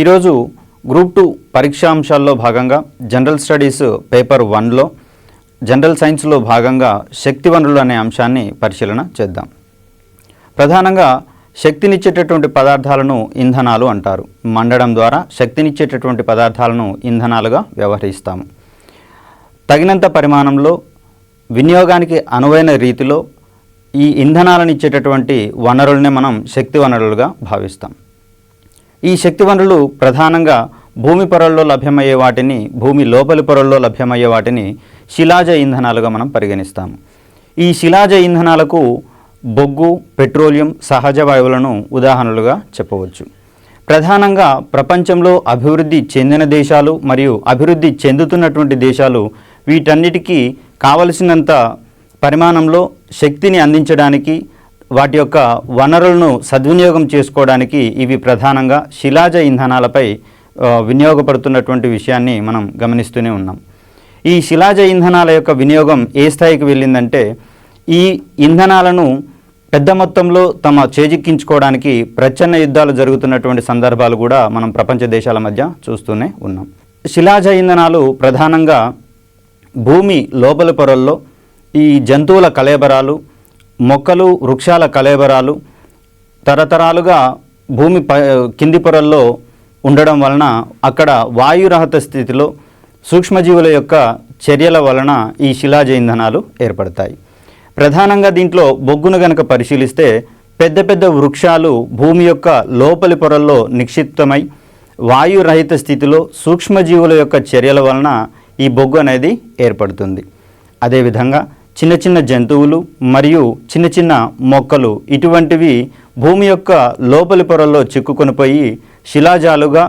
ఈరోజు గ్రూప్ 2 పరీక్షాంశాల్లో భాగంగా general studies paper 1లో general సైన్స్లో భాగంగా శక్తి వనరులు అనే అంశాన్ని పరిశీలన చేద్దాం. ప్రధానంగా శక్తినిచ్చేటటువంటి పదార్థాలను ఇంధనాలు అంటారు. మండడం ద్వారా శక్తినిచ్చేటటువంటి పదార్థాలను ఇంధనాలుగా వ్యవహరిస్తాము. తగినంత పరిమాణంలో వినియోగానికి అనువైన రీతిలో ఈ ఇంధనాలను ఇచ్చేటటువంటి వనరులనే మనం శక్తి వనరులుగా భావిస్తాం. ఈ శక్తి వనరులు ప్రధానంగా భూమి పొరల్లో లభ్యమయ్యే వాటిని, భూమి లోపలి పొరల్లో లభ్యమయ్యే వాటిని శిలాజ ఇంధనాలుగా మనం పరిగణిస్తాము. ఈ శిలాజ ఇంధనాలకు బొగ్గు, పెట్రోలియం, సహజ వాయువులను ఉదాహరణలుగా చెప్పవచ్చు. ప్రధానంగా ప్రపంచంలో అభివృద్ధి చెందిన దేశాలు మరియు అభివృద్ధి చెందుతున్నటువంటి దేశాలు వీటన్నిటికీ కావలసినంత పరిమాణంలో శక్తిని అందించడానికి, వాటి యొక్క వనరులను సద్వినియోగం చేసుకోవడానికి ఇవి ప్రధానంగా శిలాజ ఇంధనాలపై వినియోగపడుతున్నటువంటి విషయాన్ని మనం గమనిస్తూనే ఉన్నాం. ఈ శిలాజ ఇంధనాల యొక్క వినియోగం ఏ స్థాయికి వెళ్ళిందంటే, ఈ ఇంధనాలను పెద్ద మొత్తంలో తమ చేజిక్కించుకోవడానికి ప్రచ్ఛన్న యుద్ధాలు జరుగుతున్నటువంటి సందర్భాలు కూడా మనం ప్రపంచ దేశాల మధ్య చూస్తూనే ఉన్నాం. శిలాజ ఇంధనాలు ప్రధానంగా భూమి లోపలి పొరల్లో ఈ జంతువుల కళేబరాలు, మొక్కలు, వృక్షాల కళేబరాలు తరతరాలుగా భూమి కింది పొరల్లో ఉండడం వలన అక్కడ వాయురహిత స్థితిలో సూక్ష్మజీవుల యొక్క చర్యల వలన ఈ శిలాజ ఇంధనాలు ఏర్పడతాయి. ప్రధానంగా దీంట్లో బొగ్గును గనక పరిశీలిస్తే పెద్ద పెద్ద వృక్షాలు భూమి యొక్క లోపలి పొరల్లో నిక్షిప్తమై వాయురహిత స్థితిలో సూక్ష్మజీవుల యొక్క చర్యల వలన ఈ బొగ్గు అనేది ఏర్పడుతుంది. అదేవిధంగా చిన్న చిన్న జంతువులు మరియు చిన్న చిన్న మొక్కలు ఇటువంటివి భూమి యొక్క లోపలి పొరల్లో చిక్కుకొని పోయి శిలాజాలుగా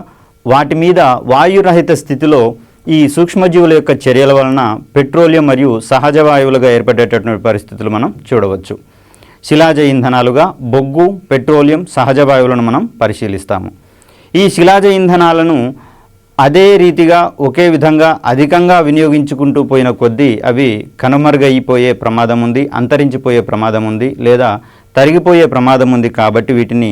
వాటి మీద వాయురహిత స్థితిలో ఈ సూక్ష్మజీవుల యొక్క చర్యల వలన పెట్రోలియం మరియు సహజ వాయువులుగా ఏర్పడేటటువంటి పరిస్థితులు మనం చూడవచ్చు. శిలాజ ఇంధనాలుగా బొగ్గు, పెట్రోలియం, సహజ వాయువులను మనం పరిశీలిస్తాము. ఈ శిలాజ ఇంధనాలను అదే రీతిగా ఒకే విధంగా అధికంగా వినియోగించుకుంటూ పోయిన కొద్దీ అవి కనుమరుగైపోయే ప్రమాదం ఉంది, అంతరించిపోయే ప్రమాదం ఉంది, లేదా తరిగిపోయే ప్రమాదం ఉంది. కాబట్టి వీటిని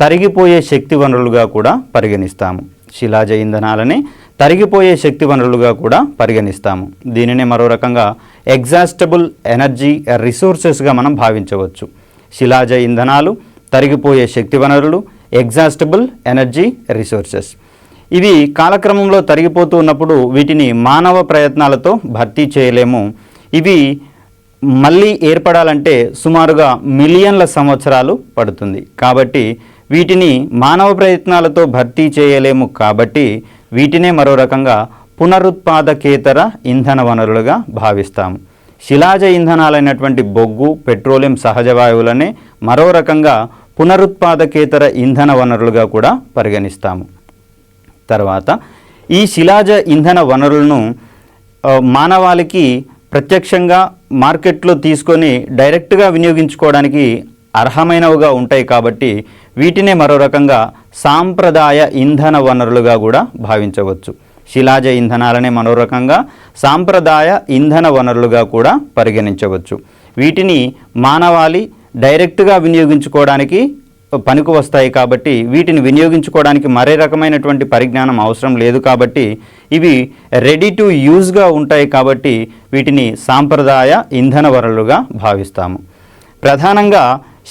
తరిగిపోయే శక్తి వనరులుగా కూడా పరిగణిస్తాము. శిలాజ ఇంధనాలని తరిగిపోయే శక్తి వనరులుగా కూడా పరిగణిస్తాము. దీనినే మరో రకంగా ఎగ్జాస్టబుల్ ఎనర్జీ రిసోర్సెస్గా మనం భావించవచ్చు. శిలాజ ఇంధనాలు, తరిగిపోయే శక్తి వనరులు, ఎగ్జాస్టబుల్ ఎనర్జీ రిసోర్సెస్. ఇవి కాలక్రమంలో తరిగిపోతూ ఉన్నప్పుడు వీటిని మానవ ప్రయత్నాలతో భర్తీ చేయలేము. ఇవి మళ్ళీ ఏర్పడాలంటే సుమారుగా మిలియన్ల సంవత్సరాలు పడుతుంది. కాబట్టి వీటిని మానవ ప్రయత్నాలతో భర్తీ చేయలేము. కాబట్టి వీటినే మరో రకంగా పునరుత్పాదకేతర ఇంధన వనరులుగా భావిస్తాము. శిలాజ ఇంధనాలైనటువంటి బొగ్గు, పెట్రోలియం, సహజ వాయువులనే మరో రకంగా పునరుత్పాదకేతర ఇంధన వనరులుగా కూడా పరిగణిస్తాము. తర్వాత ఈ శిలాజ ఇంధన వనరులను మానవాళికి ప్రత్యక్షంగా మార్కెట్లో తీసుకొని డైరెక్ట్గా వినియోగించుకోవడానికి అర్హమైనవిగా ఉంటాయి. కాబట్టి వీటినే మరో రకంగా సాంప్రదాయ ఇంధన వనరులుగా కూడా భావించవచ్చు. శిలాజ ఇంధనాలనే మరో రకంగా సాంప్రదాయ ఇంధన వనరులుగా కూడా పరిగణించవచ్చు. వీటిని మానవాళి డైరెక్ట్గా వినియోగించుకోవడానికి పనికి వస్తాయి. కాబట్టి వీటిని వినియోగించుకోవడానికి మరే రకమైనటువంటి పరిజ్ఞానం అవసరం లేదు. కాబట్టి ఇవి రెడీ టు యూజ్గా ఉంటాయి. కాబట్టి వీటిని సాంప్రదాయ ఇంధన వనరులుగా భావిస్తాము. ప్రధానంగా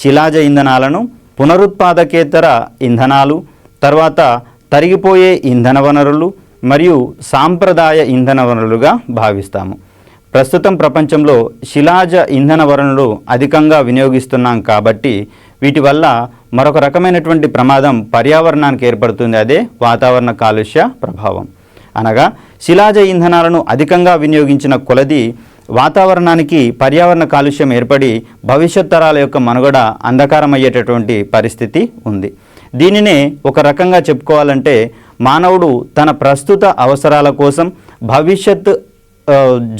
శిలాజ ఇంధనాలను పునరుత్పాదకేతర ఇంధనాలు, తర్వాత తరిగిపోయే ఇంధన వనరులు మరియు సాంప్రదాయ ఇంధన వనరులుగా భావిస్తాము. ప్రస్తుతం ప్రపంచంలో శిలాజ ఇంధన వనరులు అధికంగా వినియోగిస్తున్నాం. కాబట్టి వీటి వల్ల మరొక రకమైనటువంటి ప్రమాదం పర్యావరణానికి ఏర్పడుతుంది. అదే వాతావరణ కాలుష్య ప్రభావం. అనగా శిలాజ ఇంధనాలను అధికంగా వినియోగించిన కొలది వాతావరణానికి పర్యావరణ కాలుష్యం ఏర్పడి భవిష్యత్ తరాల యొక్క మనుగడ అంధకారమయ్యేటటువంటి పరిస్థితి ఉంది. దీనినే ఒక రకంగా చెప్పుకోవాలంటే మానవుడు తన ప్రస్తుత అవసరాల కోసం భవిష్యత్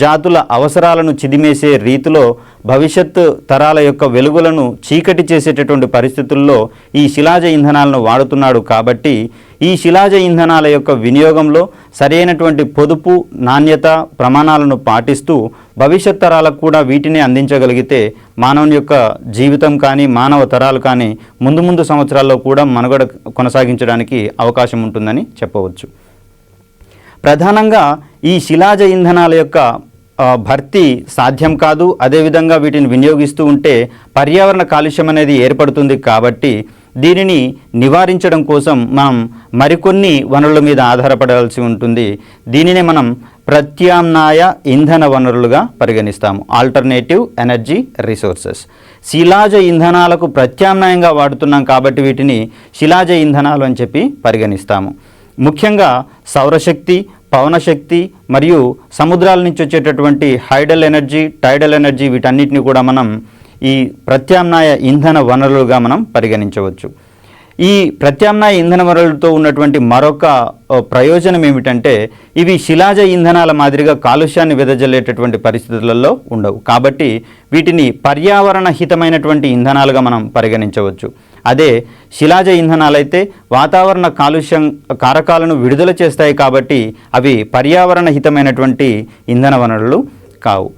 జాతుల అవసరాలను చిదిమేసే రీతిలో భవిష్యత్తు తరాల యొక్క వెలుగులను చీకటి చేసేటటువంటి పరిస్థితుల్లో ఈ శిలాజ ఇంధనాలను వాడుతున్నాడు. కాబట్టి ఈ శిలాజ ఇంధనాల యొక్క వినియోగంలో సరైనటువంటి పొదుపు నాణ్యత ప్రమాణాలను పాటిస్తూ భవిష్యత్ తరాలకు కూడా వీటిని అందించగలిగితే మానవుని యొక్క జీవితం కానీ మానవ తరాలు కానీ ముందు సంవత్సరాల్లో కూడా మనుగడ కొనసాగించడానికి అవకాశం ఉంటుందని చెప్పవచ్చు. ప్రధానంగా ఈ శిలాజ ఇంధనాల యొక్క భర్తీ సాధ్యం కాదు. అదేవిధంగా వీటిని వినియోగిస్తూ ఉంటే పర్యావరణ కాలుష్యం అనేది ఏర్పడుతుంది. కాబట్టి దీనిని నివారించడం కోసం మనం మరికొన్ని వనరుల మీద ఆధారపడాల్సి ఉంటుంది. దీనినే మనం ప్రత్యామ్నాయ ఇంధన వనరులుగా పరిగణిస్తాము, ఆల్టర్నేటివ్ ఎనర్జీ రిసోర్సెస్. శిలాజ ఇంధనాలకు ప్రత్యామ్నాయంగా వాడుతున్నాం కాబట్టి వీటిని శిలాజ ఇంధనాలు అని చెప్పి పరిగణిస్తాము. ముఖ్యంగా సౌరశక్తి, పవనశక్తి మరియు సముద్రాల నుంచి వచ్చేటటువంటి హైడల్ ఎనర్జీ, టైడల్ ఎనర్జీ వీటన్నిటిని కూడా మనం ఈ ప్రత్యామ్నాయ ఇంధన వనరులుగా మనం పరిగణించవచ్చు. ఈ ప్రత్యామ్నాయ ఇంధన వనరులతో ఉన్నటువంటి మరొక ప్రయోజనం ఏమిటంటే ఇవి శిలాజ ఇంధనాల మాదిరిగా కాలుష్యాన్ని వెదజల్లేటటువంటి పరిస్థితులలో ఉండవు. కాబట్టి వీటిని పర్యావరణ హితమైనటువంటి ఇంధనాలుగా మనం పరిగణించవచ్చు. అదే శిలాజ ఇంధనాలైతే వాతావరణ కాలుష్యం కారకాలను విడుదల చేస్తాయి కాబట్టి అవి పర్యావరణ హితమైనటువంటి ఇంధన వనరులు కావు.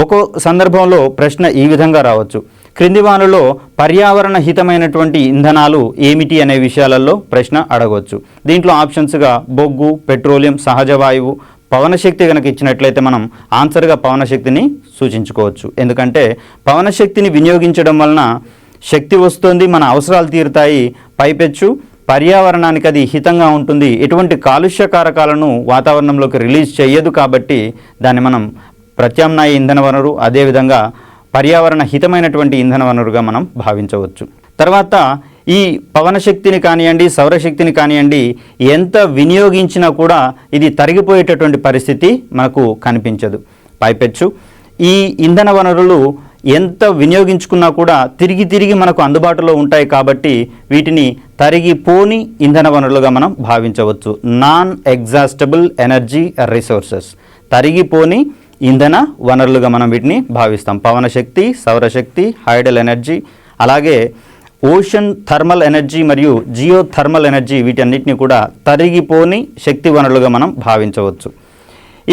ఒక్కో సందర్భంలో ప్రశ్న ఈ విధంగా రావచ్చు, క్రింది వానిలో పర్యావరణ హితమైనటువంటి ఇంధనాలు ఏమిటి అనే విషయాలలో ప్రశ్న అడగవచ్చు. దీంట్లో ఆప్షన్స్గా బొగ్గు, పెట్రోలియం, సహజ వాయువు, పవనశక్తి కనుక ఇచ్చినట్లయితే మనం ఆన్సర్గా పవనశక్తిని సూచించుకోవచ్చు. ఎందుకంటే పవనశక్తిని వినియోగించడం వలన శక్తి వస్తుంది, మన అవసరాలు తీరుతాయి, పైపెచ్చు పర్యావరణానికి అది హితంగా ఉంటుంది, ఎటువంటి కాలుష్య కారకాలను వాతావరణంలోకి రిలీజ్ చేయదు. కాబట్టి దాన్ని మనం ప్రత్యామ్నాయ ఇంధన వనరు, అదేవిధంగా పర్యావరణ హితమైనటువంటి ఇంధన వనరుగా మనం భావించవచ్చు. తర్వాత ఈ పవనశక్తిని కానివ్వండి, సౌరశక్తిని కానివ్వండి ఎంత వినియోగించినా కూడా ఇది తరిగిపోయేటటువంటి పరిస్థితి మనకు కనిపించదు. పైపెచ్చు ఈ ఇంధన వనరులు ఎంత వినియోగించుకున్నా కూడా తిరిగి మనకు అందుబాటులో ఉంటాయి. కాబట్టి వీటిని తరిగిపోని ఇంధన వనరులుగా మనం భావించవచ్చు. నాన్ ఎగ్జాస్టబుల్ ఎనర్జీ రిసోర్సెస్, తరిగిపోని ఇంధన వనరులుగా మనం వీటిని భావిస్తాం. పవనశక్తి, సౌరశక్తి, హైడల్ ఎనర్జీ, అలాగే ఓషన్ థర్మల్ ఎనర్జీ మరియు జియో థర్మల్ ఎనర్జీ వీటన్నిటిని కూడా తరిగిపోని శక్తి వనరులుగా మనం భావించవచ్చు.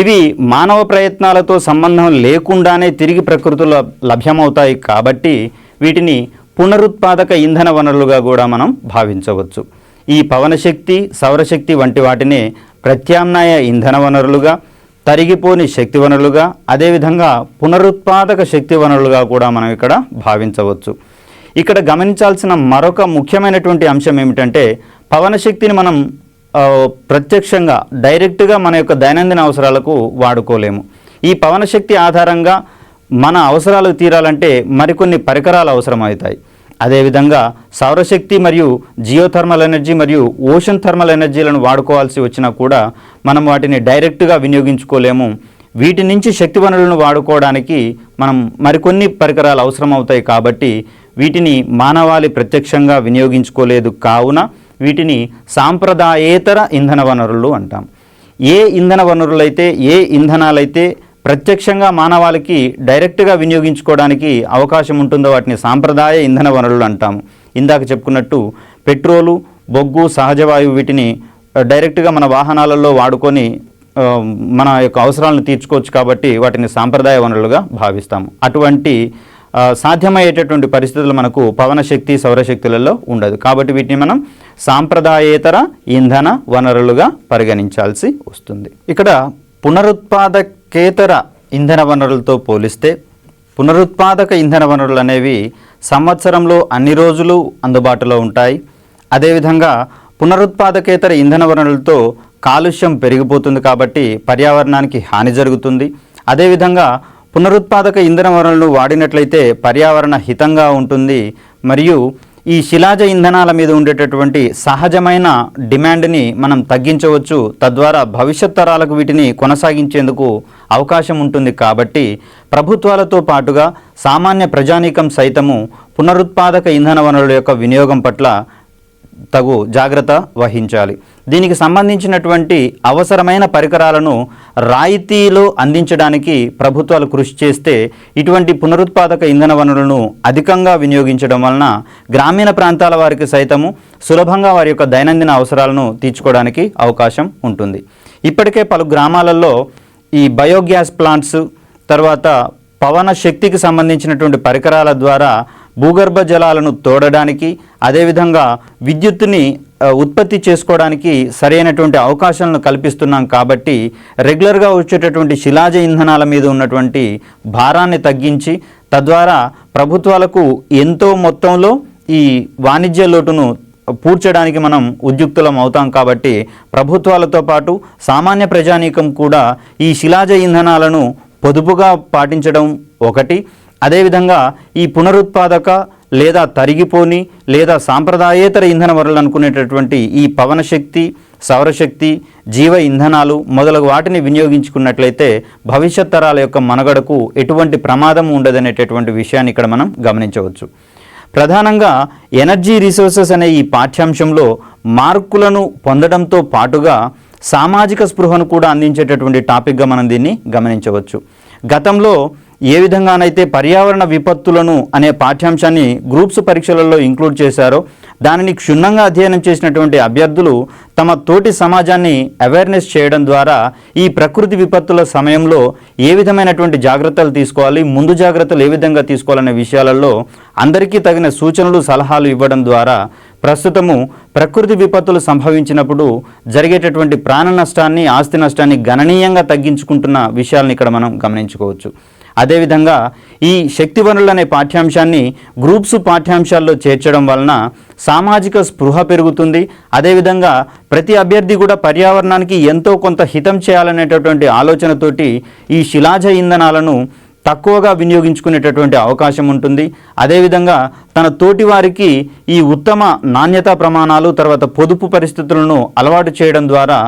ఇవి మానవ ప్రయత్నాలతో సంబంధం లేకుండానే తిరిగి ప్రకృతిలో లభ్యమవుతాయి. కాబట్టి వీటిని పునరుత్పాదక ఇంధన వనరులుగా కూడా మనం భావించవచ్చు. ఈ పవనశక్తి, సౌరశక్తి వంటి వాటిని ప్రత్యామ్నాయ ఇంధన వనరులుగా, తరిగిపోని శక్తి వనరులుగా, అదేవిధంగా పునరుత్పాదక శక్తి వనరులుగా కూడా మనం ఇక్కడ భావించవచ్చు. ఇక్కడ గమనించాల్సిన మరొక ముఖ్యమైనటువంటి అంశం ఏమిటంటే పవనశక్తిని మనం ప్రత్యక్షంగా డైరెక్ట్గా మన యొక్క దైనందిన అవసరాలకు వాడుకోలేము. ఈ పవనశక్తి ఆధారంగా మన అవసరాలు తీరాలంటే మరికొన్ని పరికరాలు అవసరమవుతాయి. అదేవిధంగా సౌరశక్తి మరియు జియోథర్మల్ ఎనర్జీ మరియు ఓషన్ థర్మల్ ఎనర్జీలను వాడుకోవాల్సి వచ్చినా కూడా మనం వాటిని డైరెక్ట్గా వినియోగించుకోలేము. వీటి నుంచి శక్తి వనరులను వాడుకోవడానికి మనం మరికొన్ని పరికరాలు అవసరమవుతాయి. కాబట్టి వీటిని మానవాళి ప్రత్యక్షంగా వినియోగించుకోలేదు. కావున వీటిని సాంప్రదాయేతర ఇంధన వనరులు అంటాం. ఏ ఇంధన వనరులైతే, ఏ ఇంధనాలైతే ప్రత్యక్షంగా మానవాళికి డైరెక్ట్గా వినియోగించుకోవడానికి అవకాశం ఉంటుందో వాటిని సాంప్రదాయ ఇంధన వనరులు అంటాము. ఇందాక చెప్పుకున్నట్టు పెట్రోలు, బొగ్గు, సహజవాయువు వీటిని డైరెక్ట్గా మన వాహనాలలో వాడుకొని మన యొక్క అవసరాలను తీర్చుకోవచ్చు. కాబట్టి వాటిని సాంప్రదాయ వనరులుగా భావిస్తాము. అటువంటి సాధ్యమయ్యేటటువంటి పరిస్థితులు మనకు పవనశక్తి, సౌరశక్తులలో ఉండదు. కాబట్టి వీటిని మనం సాంప్రదాయేతర ఇంధన వనరులుగా పరిగణించాల్సి వస్తుంది. ఇక్కడ పునరుత్పాదకేతర ఇంధన వనరులతో పోలిస్తే పునరుత్పాదక ఇంధన వనరులు అనేవి సంవత్సరంలో అన్ని రోజులు అందుబాటులో ఉంటాయి. అదేవిధంగా పునరుత్పాదకేతర ఇంధన వనరులతో కాలుష్యం పెరిగిపోతుంది కాబట్టి పర్యావరణానికి హాని జరుగుతుంది. అదేవిధంగా పునరుత్పాదక ఇంధన వనరులను వాడినట్లయితే పర్యావరణ హితంగా ఉంటుంది. మరియు ఈ శిలాజ ఇంధనాల మీద ఉండేటటువంటి సహజమైన డిమాండ్ని మనం తగ్గించవచ్చు. తద్వారా భవిష్యత్ తరాలకు వీటిని కొనసాగించేందుకు అవకాశం ఉంటుంది. కాబట్టి ప్రభుత్వాలతో పాటుగా సామాన్య ప్రజానీకం సైతము పునరుత్పాదక ఇంధన వనరుల యొక్క వినియోగం పట్ల తగు జాగ్రత్త వహించాలి. దీనికి సంబంధించినటువంటి అవసరమైన పరికరాలను రాయితీలో అందించడానికి ప్రభుత్వాలు కృషి చేస్తే ఇటువంటి పునరుత్పాదక ఇంధన వనరులను అధికంగా వినియోగించడం వలన గ్రామీణ ప్రాంతాల వారికి సైతము సులభంగా వారి యొక్క దైనందిన అవసరాలను తీర్చుకోవడానికి అవకాశం ఉంటుంది. ఇప్పటికే పలు గ్రామాలలో ఈ బయోగ్యాస్ ప్లాంట్స్, తర్వాత పవన శక్తికి సంబంధించినటువంటి పరికరాల ద్వారా భూగర్భ జలాలను తోడడానికి, అదేవిధంగా విద్యుత్తుని ఉత్పత్తి చేసుకోవడానికి సరైనటువంటి అవకాశాలను కల్పిస్తున్నాం. కాబట్టి రెగ్యులర్గా వచ్చేటటువంటి శిలాజ ఇంధనాల మీద ఉన్నటువంటి భారాన్ని తగ్గించి తద్వారా ప్రభుత్వాలకు ఎంతో మొత్తంలో ఈ వాణిజ్య లోటును పూడ్చడానికి మనం ఉద్యుక్తులం అవుతాం. కాబట్టి ప్రభుత్వాలతో పాటు సామాన్య ప్రజానీకం కూడా ఈ శిలాజ ఇంధనాలను పొదుపుగా పాటించడం ఒకటి. అదేవిధంగా ఈ పునరుత్పాదక లేదా తరిగిపోని లేదా సాంప్రదాయేతర ఇంధన వనరులు అనుకునేటటువంటి ఈ పవన శక్తి, సౌరశక్తి, జీవ ఇంధనాలు మొదలగు వాటిని వినియోగించుకున్నట్లయితే భవిష్యత్ తరాల యొక్క మనుగడకు ఎటువంటి ప్రమాదం ఉండదనేటటువంటి విషయాన్ని ఇక్కడ మనం గమనించవచ్చు. ప్రధానంగా ఎనర్జీ రిసోర్సెస్ అనే ఈ పాఠ్యాంశంలో మార్కులను పొందడంతో పాటుగా సామాజిక స్పృహను కూడా అందించేటటువంటి టాపిక్గా మనం దీన్ని గమనించవచ్చు. గతంలో ఏ విధంగానైతే పర్యావరణ విపత్తులను అనే పాఠ్యాంశాన్ని గ్రూప్స్ పరీక్షలలో ఇంక్లూడ్ చేశారో దానిని క్షుణ్ణంగా అధ్యయనం చేసినటువంటి అభ్యర్థులు తమ తోటి సమాజాన్ని అవేర్నెస్ చేయడం ద్వారా ఈ ప్రకృతి విపత్తుల సమయంలో ఏ విధమైనటువంటి జాగ్రత్తలు తీసుకోవాలి, ముందు జాగ్రత్తలు ఏ విధంగా తీసుకోవాలనే విషయాలలో అందరికీ తగిన సూచనలు, సలహాలు ఇవ్వడం ద్వారా ప్రస్తుతము ప్రకృతి విపత్తులు సంభవించినప్పుడు జరిగేటటువంటి ప్రాణ నష్టాన్ని, ఆస్తి నష్టాన్ని గణనీయంగా తగ్గించుకుంటున్న విషయాలను ఇక్కడ మనం గమనించుకోవచ్చు. అదేవిధంగా ఈ శక్తి వనరులు అనే పాఠ్యాంశాన్ని గ్రూప్స్ పాఠ్యాంశాల్లో చేర్చడం వలన సామాజిక స్పృహ పెరుగుతుంది. అదేవిధంగా ప్రతి అభ్యర్థి కూడా పర్యావరణానికి ఎంతో కొంత హితం చేయాలనేటటువంటి ఆలోచనతోటి ఈ శిలాజ ఇంధనాలను తక్కువగా వినియోగించుకునేటటువంటి అవకాశం ఉంటుంది. అదేవిధంగా తన తోటి వారికి ఈ ఉత్తమ నాణ్యతా ప్రమాణాలు, తర్వాత పొదుపు పరిస్థితులను అలవాటు చేయడం ద్వారా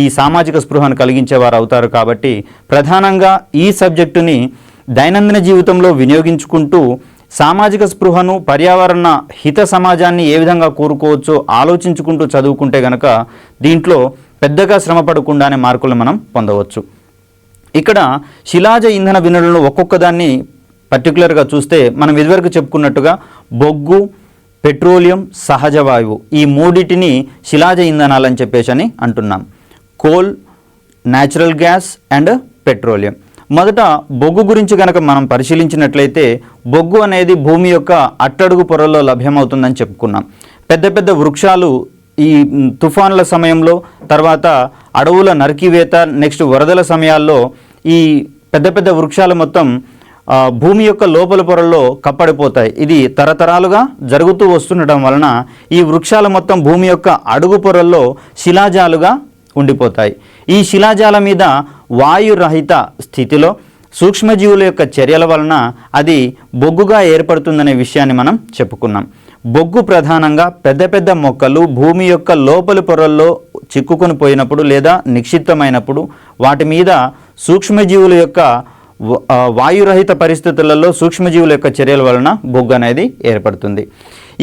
ఈ సామాజిక స్పృహను కలిగించేవారు అవుతారు. కాబట్టి ప్రధానంగా ఈ సబ్జెక్టుని దైనందిన జీవితంలో వినియోగించుకుంటూ సామాజిక స్పృహను, పర్యావరణ హిత సమాజాన్ని ఏ విధంగా కోరుకోవచ్చో ఆలోచించుకుంటూ చదువుకుంటే గనక దీంట్లో పెద్దగా శ్రమ పడకుండానే మార్కులు మనం పొందవచ్చు. ఇక్కడ శిలాజ ఇంధన వనరులను ఒక్కొక్క దాన్ని పర్టికులర్గా చూస్తే మనం ఇదివరకు చెప్పుకున్నట్టుగా బొగ్గు, పెట్రోలియం, సహజ వాయువు ఈ మూడిటిని శిలాజ ఇంధనాలు అని చెప్పేసి అని అంటున్నాం. Coal, natural gas and petroleum. మొదట బొగ్గు గురించి కనుక మనం పరిశీలించినట్లయితే బొగ్గు అనేది భూమి యొక్క అట్టడుగు పొరల్లో లభ్యమవుతుందని చెప్పుకున్నాం. పెద్ద పెద్ద వృక్షాలు ఈ తుఫాన్ల సమయంలో, తర్వాత అడవుల నరికివేత, నెక్స్ట్ వరదల సమయాల్లో ఈ పెద్ద పెద్ద వృక్షాలు మొత్తం భూమి యొక్క లోపల పొరల్లో కప్పడిపోతాయి. ఇది తరతరాలుగా జరుగుతూ వస్తుండటం వలన ఈ వృక్షాలు మొత్తం భూమి యొక్క అడుగు పొరల్లో శిలాజాలుగా ఉండిపోతాయి. ఈ శిలాజాల మీద వాయురహిత స్థితిలో సూక్ష్మజీవుల యొక్క చర్యల వలన అది బొగ్గుగా ఏర్పడుతుందనే విషయాన్ని మనం చెప్పుకున్నాం. బొగ్గు ప్రధానంగా పెద్ద పెద్ద మొక్కలు భూమి యొక్క లోపలి పొరల్లో చిక్కుకొని పోయినప్పుడు లేదా నిక్షిప్తమైనప్పుడు వాటి మీద సూక్ష్మజీవుల యొక్క వాయురహిత పరిస్థితులలో సూక్ష్మజీవుల యొక్క చర్యల వలన బొగ్గు అనేది ఏర్పడుతుంది.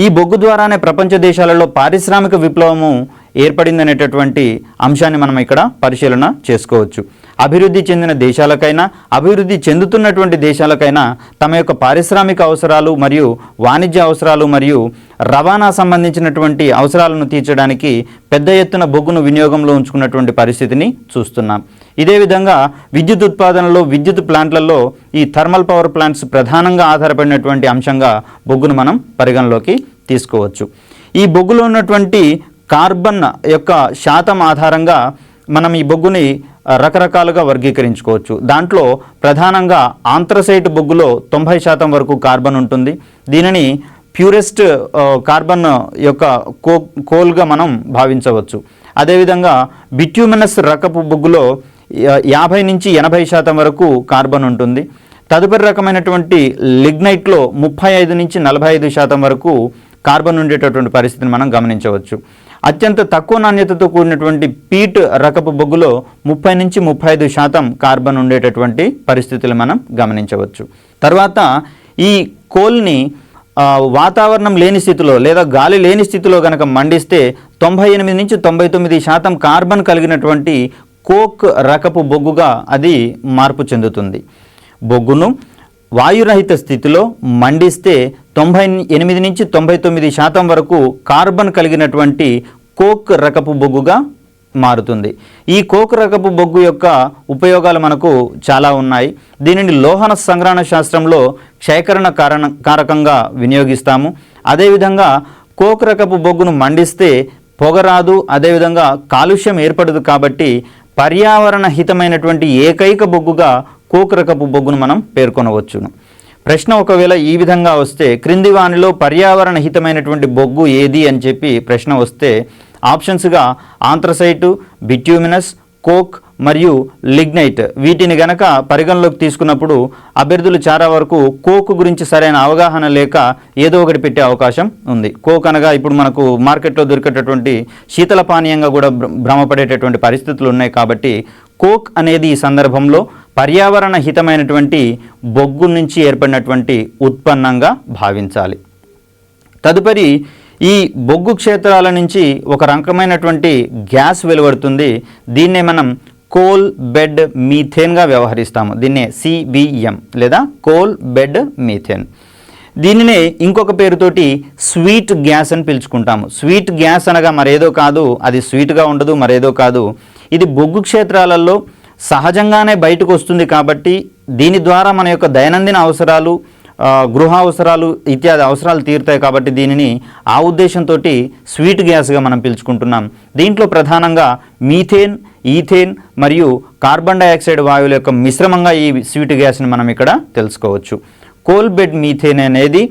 ఈ బొగ్గు ద్వారానే ప్రపంచ దేశాలలో పారిశ్రామిక విప్లవము ఏర్పడిందనేటటువంటి అంశాన్ని మనం ఇక్కడ పరిశీలన చేసుకోవచ్చు. అభివృద్ధి చెందిన దేశాలకైనా, అభివృద్ధి చెందుతున్నటువంటి దేశాలకైనా తమ యొక్క పారిశ్రామిక అవసరాలు మరియు వాణిజ్య అవసరాలు మరియు రవాణా సంబంధించినటువంటి అవసరాలను తీర్చడానికి పెద్ద ఎత్తున బొగ్గును వినియోగంలో ఉంచుకున్నటువంటి పరిస్థితిని చూస్తున్నాం. ఇదే విధంగా విద్యుత్ ఉత్పాదనలో, విద్యుత్ ప్లాంట్లలో ఈ థర్మల్ పవర్ ప్లాంట్స్ ప్రధానంగా ఆధారపడినటువంటి అంశంగా బొగ్గును మనం పరిగణలోకి తీసుకోవచ్చు. ఈ బొగ్గులో ఉన్నటువంటి కార్బన్ యొక్క శాతం ఆధారంగా మనం ఈ బొగ్గుని రకరకాలుగా వర్గీకరించుకోవచ్చు. దాంట్లో ప్రధానంగా ఆంథ్రసైట్ బొగ్గులో 90% వరకు కార్బన్ ఉంటుంది. దీనిని ప్యూరెస్ట్ కార్బన్ యొక్క కోల్గా మనం భావించవచ్చు. అదేవిధంగా బిట్యూమినస్ రకపు బొగ్గులో 50 నుంచి 80% వరకు కార్బన్ ఉంటుంది. తదుపరి రకమైనటువంటి లిగ్నైట్లో 35 నుంచి 45% వరకు కార్బన్ ఉండేటటువంటి పరిస్థితిని మనం గమనించవచ్చు. అత్యంత తక్కువ నాణ్యతతో కూడినటువంటి పీట్ రకపు బొగ్గులో 30 నుంచి 35% కార్బన్ ఉండేటటువంటి పరిస్థితులు మనం గమనించవచ్చు. తర్వాత ఈ కోల్ని వాతావరణం లేని స్థితిలో లేదా గాలి లేని స్థితిలో కనుక మండిస్తే 98 నుంచి 99% కార్బన్ కలిగినటువంటి కోక్ రకపు బొగ్గుగా అది మార్పు చెందుతుంది. బొగ్గును వాయురహిత స్థితిలో మండిస్తే 98 నుంచి 99% వరకు కార్బన్ కలిగినటువంటి కోక్ రకపు బొగ్గుగా మారుతుంది. ఈ కోక్ రకపు బొగ్గు యొక్క ఉపయోగాలు మనకు చాలా ఉన్నాయి. దీనిని లోహన సంగ్రహణ శాస్త్రంలో క్షయకరణ కారకంగా వినియోగిస్తాము. అదేవిధంగా కోక్ రకపు బొగ్గును మండిస్తే పొగరాదు, అదేవిధంగా కాలుష్యం ఏర్పడదు. కాబట్టి పర్యావరణ హితమైనటువంటి ఏకైక బొగ్గుగా కోక్ రకపు బొగ్గును మనం పేర్కొనవచ్చును. ప్రశ్న ఒకవేళ ఈ విధంగా వస్తే, క్రింది వానిలో పర్యావరణ హితమైనటువంటి బొగ్గు ఏది అని చెప్పి ప్రశ్న వస్తే ఆప్షన్స్గా ఆంథ్రసైటు, బిట్యూమినస్, కోక్ మరియు లిగ్నైట్ వీటిని గనక పరిగణలోకి తీసుకున్నప్పుడు అభ్యర్థులు చాలా వరకు కోక్ గురించి సరైన అవగాహన లేక ఏదో ఒకటి పెట్టే అవకాశం ఉంది. కోక్ అనగా ఇప్పుడు మనకు మార్కెట్లో దొరికేటటువంటి శీతల పానీయంగా కూడా భ్రమపడేటటువంటి పరిస్థితులు ఉన్నాయి. కాబట్టి కోక్ అనేది ఈ సందర్భంలో పర్యావరణ హితమైనటువంటి బొగ్గు నుంచి ఏర్పడినటువంటి ఉత్పన్నంగా భావించాలి. తదుపరి ఈ బొగ్గు క్షేత్రాల నుంచి ఒక రకమైనటువంటి గ్యాస్ వెలువడుతుంది. దీన్నే మనం కోల్ బెడ్ మీథేన్గా వ్యవహరిస్తాము. దీన్నే CBM లేదా కోల్ బెడ్ మీథేన్. దీనినే ఇంకొక పేరుతోటి స్వీట్ గ్యాస్ అని పిలుచుకుంటాము. స్వీట్ గ్యాస్ అనగా మరేదో కాదు, అది స్వీట్గా ఉండదు, మరేదో కాదు. ఇది బొగ్గు క్షేత్రాలలో సహజంగానే బయటకు వస్తుంది. కాబట్టి దీని ద్వారా మన యొక్క దైనందిన అవసరాలు, గృహ అవసరాలు ఇత్యాది అవసరాలు తీరుతాయి. కాబట్టి దీనిని ఆ ఉద్దేశంతో స్వీట్ గ్యాస్గా మనం పిలుచుకుంటున్నాం. దీంట్లో ప్రధానంగా మీథేన్, ఈథేన్ మరియు కార్బన్ డైఆక్సైడ్ వాయువుల యొక్క మిశ్రమంగా ఈ స్వీట్ గ్యాస్ని మనం ఇక్కడ తెలుసుకోవచ్చు. కోల్ బెడ్ మీథేన్ అనేది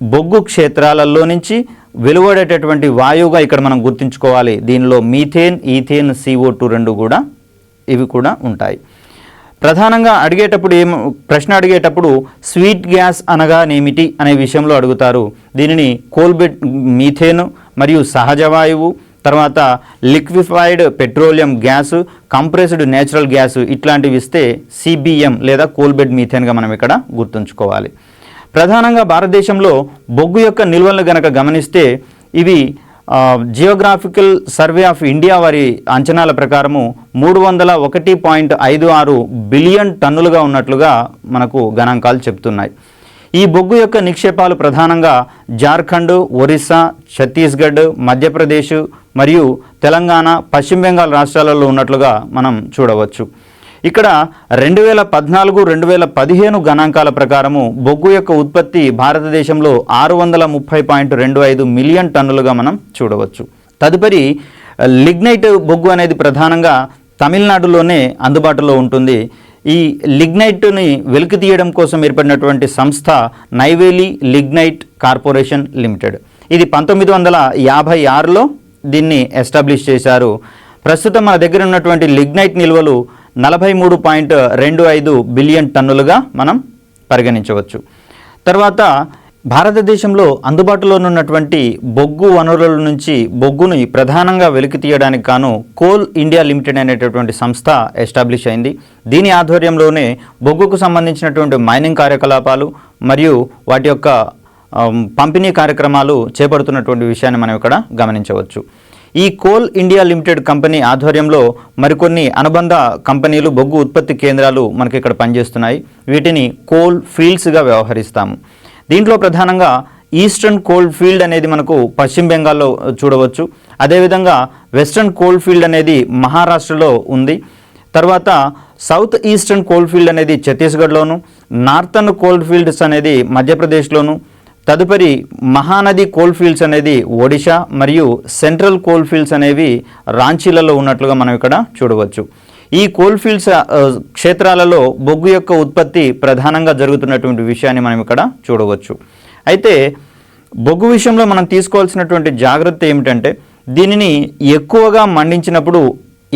బొగ్గు క్షేత్రాలలో నుంచి వెలువడేటటువంటి వాయువుగా ఇక్కడ మనం గుర్తుంచుకోవాలి. దీనిలో మీథేన్, ఈథేన్, CO2 రెండు కూడా ఇవి కూడా ఉంటాయి. ప్రధానంగా ప్రశ్న అడిగేటప్పుడు స్వీట్ గ్యాస్ అనగానేమిటి అనే విషయంలో అడుగుతారు. దీనిని కోల్ బెడ్ మీథేన్ మరియు సహజ వాయువు, తర్వాత liquefied petroleum gas, compressed natural gas ఇట్లాంటివి ఇస్తే CBM లేదా కోల్ బెడ్ మీథేన్గా మనం ఇక్కడ గుర్తుంచుకోవాలి. ప్రధానంగా భారతదేశంలో బొగ్గు యొక్క నిల్వలను గనక గమనిస్తే ఇవి జియోగ్రాఫికల్ సర్వే ఆఫ్ ఇండియా వారి అంచనాల ప్రకారము 301.56 బిలియన్ టన్నులుగా ఉన్నట్లుగా మనకు గణాంకాలు చెప్తున్నాయి. ఈ బొగ్గు యొక్క నిక్షేపాలు ప్రధానంగా జార్ఖండ్, ఒరిస్సా, ఛత్తీస్గఢ్, మధ్యప్రదేశ్ మరియు తెలంగాణ, పశ్చిమ బెంగాల్ రాష్ట్రాలలో ఉన్నట్లుగా మనం చూడవచ్చు. ఇక్కడ 2014-2015 గణాంకాల ప్రకారము బొగ్గు యొక్క ఉత్పత్తి భారతదేశంలో 630.25 మిలియన్ టన్నులుగా మనం చూడవచ్చు. తదుపరి లిగ్నైట్ బొగ్గు అనేది ప్రధానంగా తమిళనాడులోనే అందుబాటులో ఉంటుంది. ఈ లిగ్నైట్ని వెలికి తీయడం కోసం ఏర్పడినటువంటి సంస్థ నైవేలి లిగ్నైట్ కార్పొరేషన్ లిమిటెడ్. ఇది 1956లో దీన్ని ఎస్టాబ్లిష్ చేశారు. ప్రస్తుతం మన దగ్గర ఉన్నటువంటి లిగ్నైట్ నిల్వలు 43.25 బిలియన్ టన్నులుగా మనం పరిగణించవచ్చు. తర్వాత భారతదేశంలో అందుబాటులో ఉన్నటువంటి బొగ్గు వనరుల నుంచి బొగ్గుని ప్రధానంగా వెలికి తీయడానికి గాను కోల్ ఇండియా లిమిటెడ్ అనేటటువంటి సంస్థ ఎస్టాబ్లిష్ అయింది. దీని ఆధ్వర్యంలోనే బొగ్గుకు సంబంధించినటువంటి మైనింగ్ కార్యకలాపాలు మరియు వాటి యొక్క పంపిణీ కార్యక్రమాలు చేపడుతున్నటువంటి విషయాన్ని మనం ఇక్కడ గమనించవచ్చు. ఈ కోల్ ఇండియా లిమిటెడ్ కంపెనీ ఆధ్వర్యంలో మరికొన్ని అనుబంధ కంపెనీలు, బొగ్గు ఉత్పత్తి కేంద్రాలు మనకి ఇక్కడ పనిచేస్తున్నాయి. వీటిని కోల్ ఫీల్డ్స్గా వ్యవహరిస్తాము. దీంట్లో ప్రధానంగా ఈస్టర్న్ కోల్ ఫీల్డ్ అనేది మనకు పశ్చిమ బెంగాల్లో చూడవచ్చు. అదేవిధంగా వెస్ట్రన్ కోల్ ఫీల్డ్ అనేది మహారాష్ట్రలో ఉంది. తర్వాత సౌత్ ఈస్టర్న్ కోల్ ఫీల్డ్ అనేది ఛత్తీస్గఢ్లోను, నార్థన్ కోల్ ఫీల్డ్స్ అనేది మధ్యప్రదేశ్లోను, తదుపరి మహానది కోల్ ఫీల్డ్స్ అనేది ఒడిషా మరియు సెంట్రల్ కోల్ ఫీల్డ్స్ అనేవి రాంచీలలో ఉన్నట్లుగా మనం ఇక్కడ చూడవచ్చు. ఈ కోల్ ఫీల్డ్స్ క్షేత్రాలలో బొగ్గు యొక్క ఉత్పత్తి ప్రధానంగా జరుగుతున్నటువంటి విషయాన్ని మనం ఇక్కడ చూడవచ్చు. అయితే బొగ్గు విషయంలో మనం తీసుకోవాల్సినటువంటి జాగ్రత్త ఏమిటంటే దీనిని ఎక్కువగా మండించినప్పుడు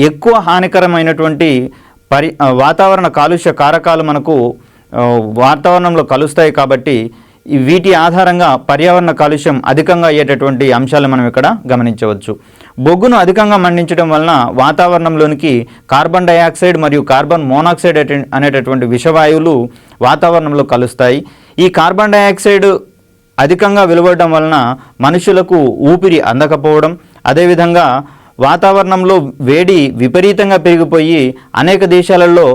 ఎక్కువ హానికరమైనటువంటి వాతావరణ కాలుష్య కారకాలు మనకు వాతావరణంలో కలుస్తాయి. కాబట్టి వీటి ఆధారంగా పర్యావరణ కాలుష్యం అధికంగా అయ్యేటటువంటి అంశాలు మనం ఇక్కడ గమనించవచ్చు. బొగ్గును అధికంగా మండించడం వలన వాతావరణంలోనికి కార్బన్ డైఆక్సైడ్ మరియు కార్బన్ మోనాక్సైడ్ అనేటటువంటి విషవాయువులు వాతావరణంలో కలుస్తాయి. ఈ కార్బన్ డైఆక్సైడ్ అధికంగా వెలువడడం వలన మనుషులకు ఊపిరి అందకపోవడం, అదేవిధంగా వాతావరణంలో వేడి విపరీతంగా పెరిగిపోయి అనేక దేశాలలో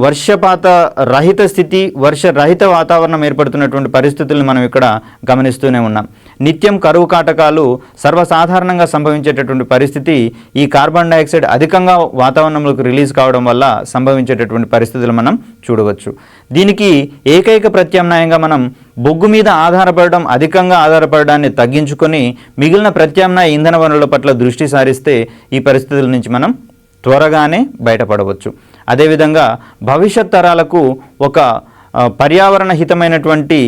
వర్షపాత రహిత స్థితి, వర్షరహిత వాతావరణం ఏర్పడుతున్నటువంటి పరిస్థితులను మనం ఇక్కడ గమనిస్తూనే ఉన్నాం. నిత్యం కరువు కాటకాలు సర్వసాధారణంగా సంభవించేటటువంటి పరిస్థితి ఈ కార్బన్ డైఆక్సైడ్ అధికంగా వాతావరణంలోకి రిలీజ్ కావడం వల్ల సంభవించేటటువంటి పరిస్థితులు మనం చూడవచ్చు. దీనికి ఏకైక ప్రత్యామ్నాయంగా మనం బొగ్గు మీద అధికంగా ఆధారపడడాన్ని తగ్గించుకొని మిగిలిన ప్రత్యామ్నాయ ఇంధన వనరుల పట్ల దృష్టి సారిస్తే ఈ పరిస్థితుల నుంచి మనం త్వరగానే బయటపడవచ్చు. అదేవిధంగా భవిష్యత్ తరాలకు ఒక పర్యావరణ హితమైనటువంటి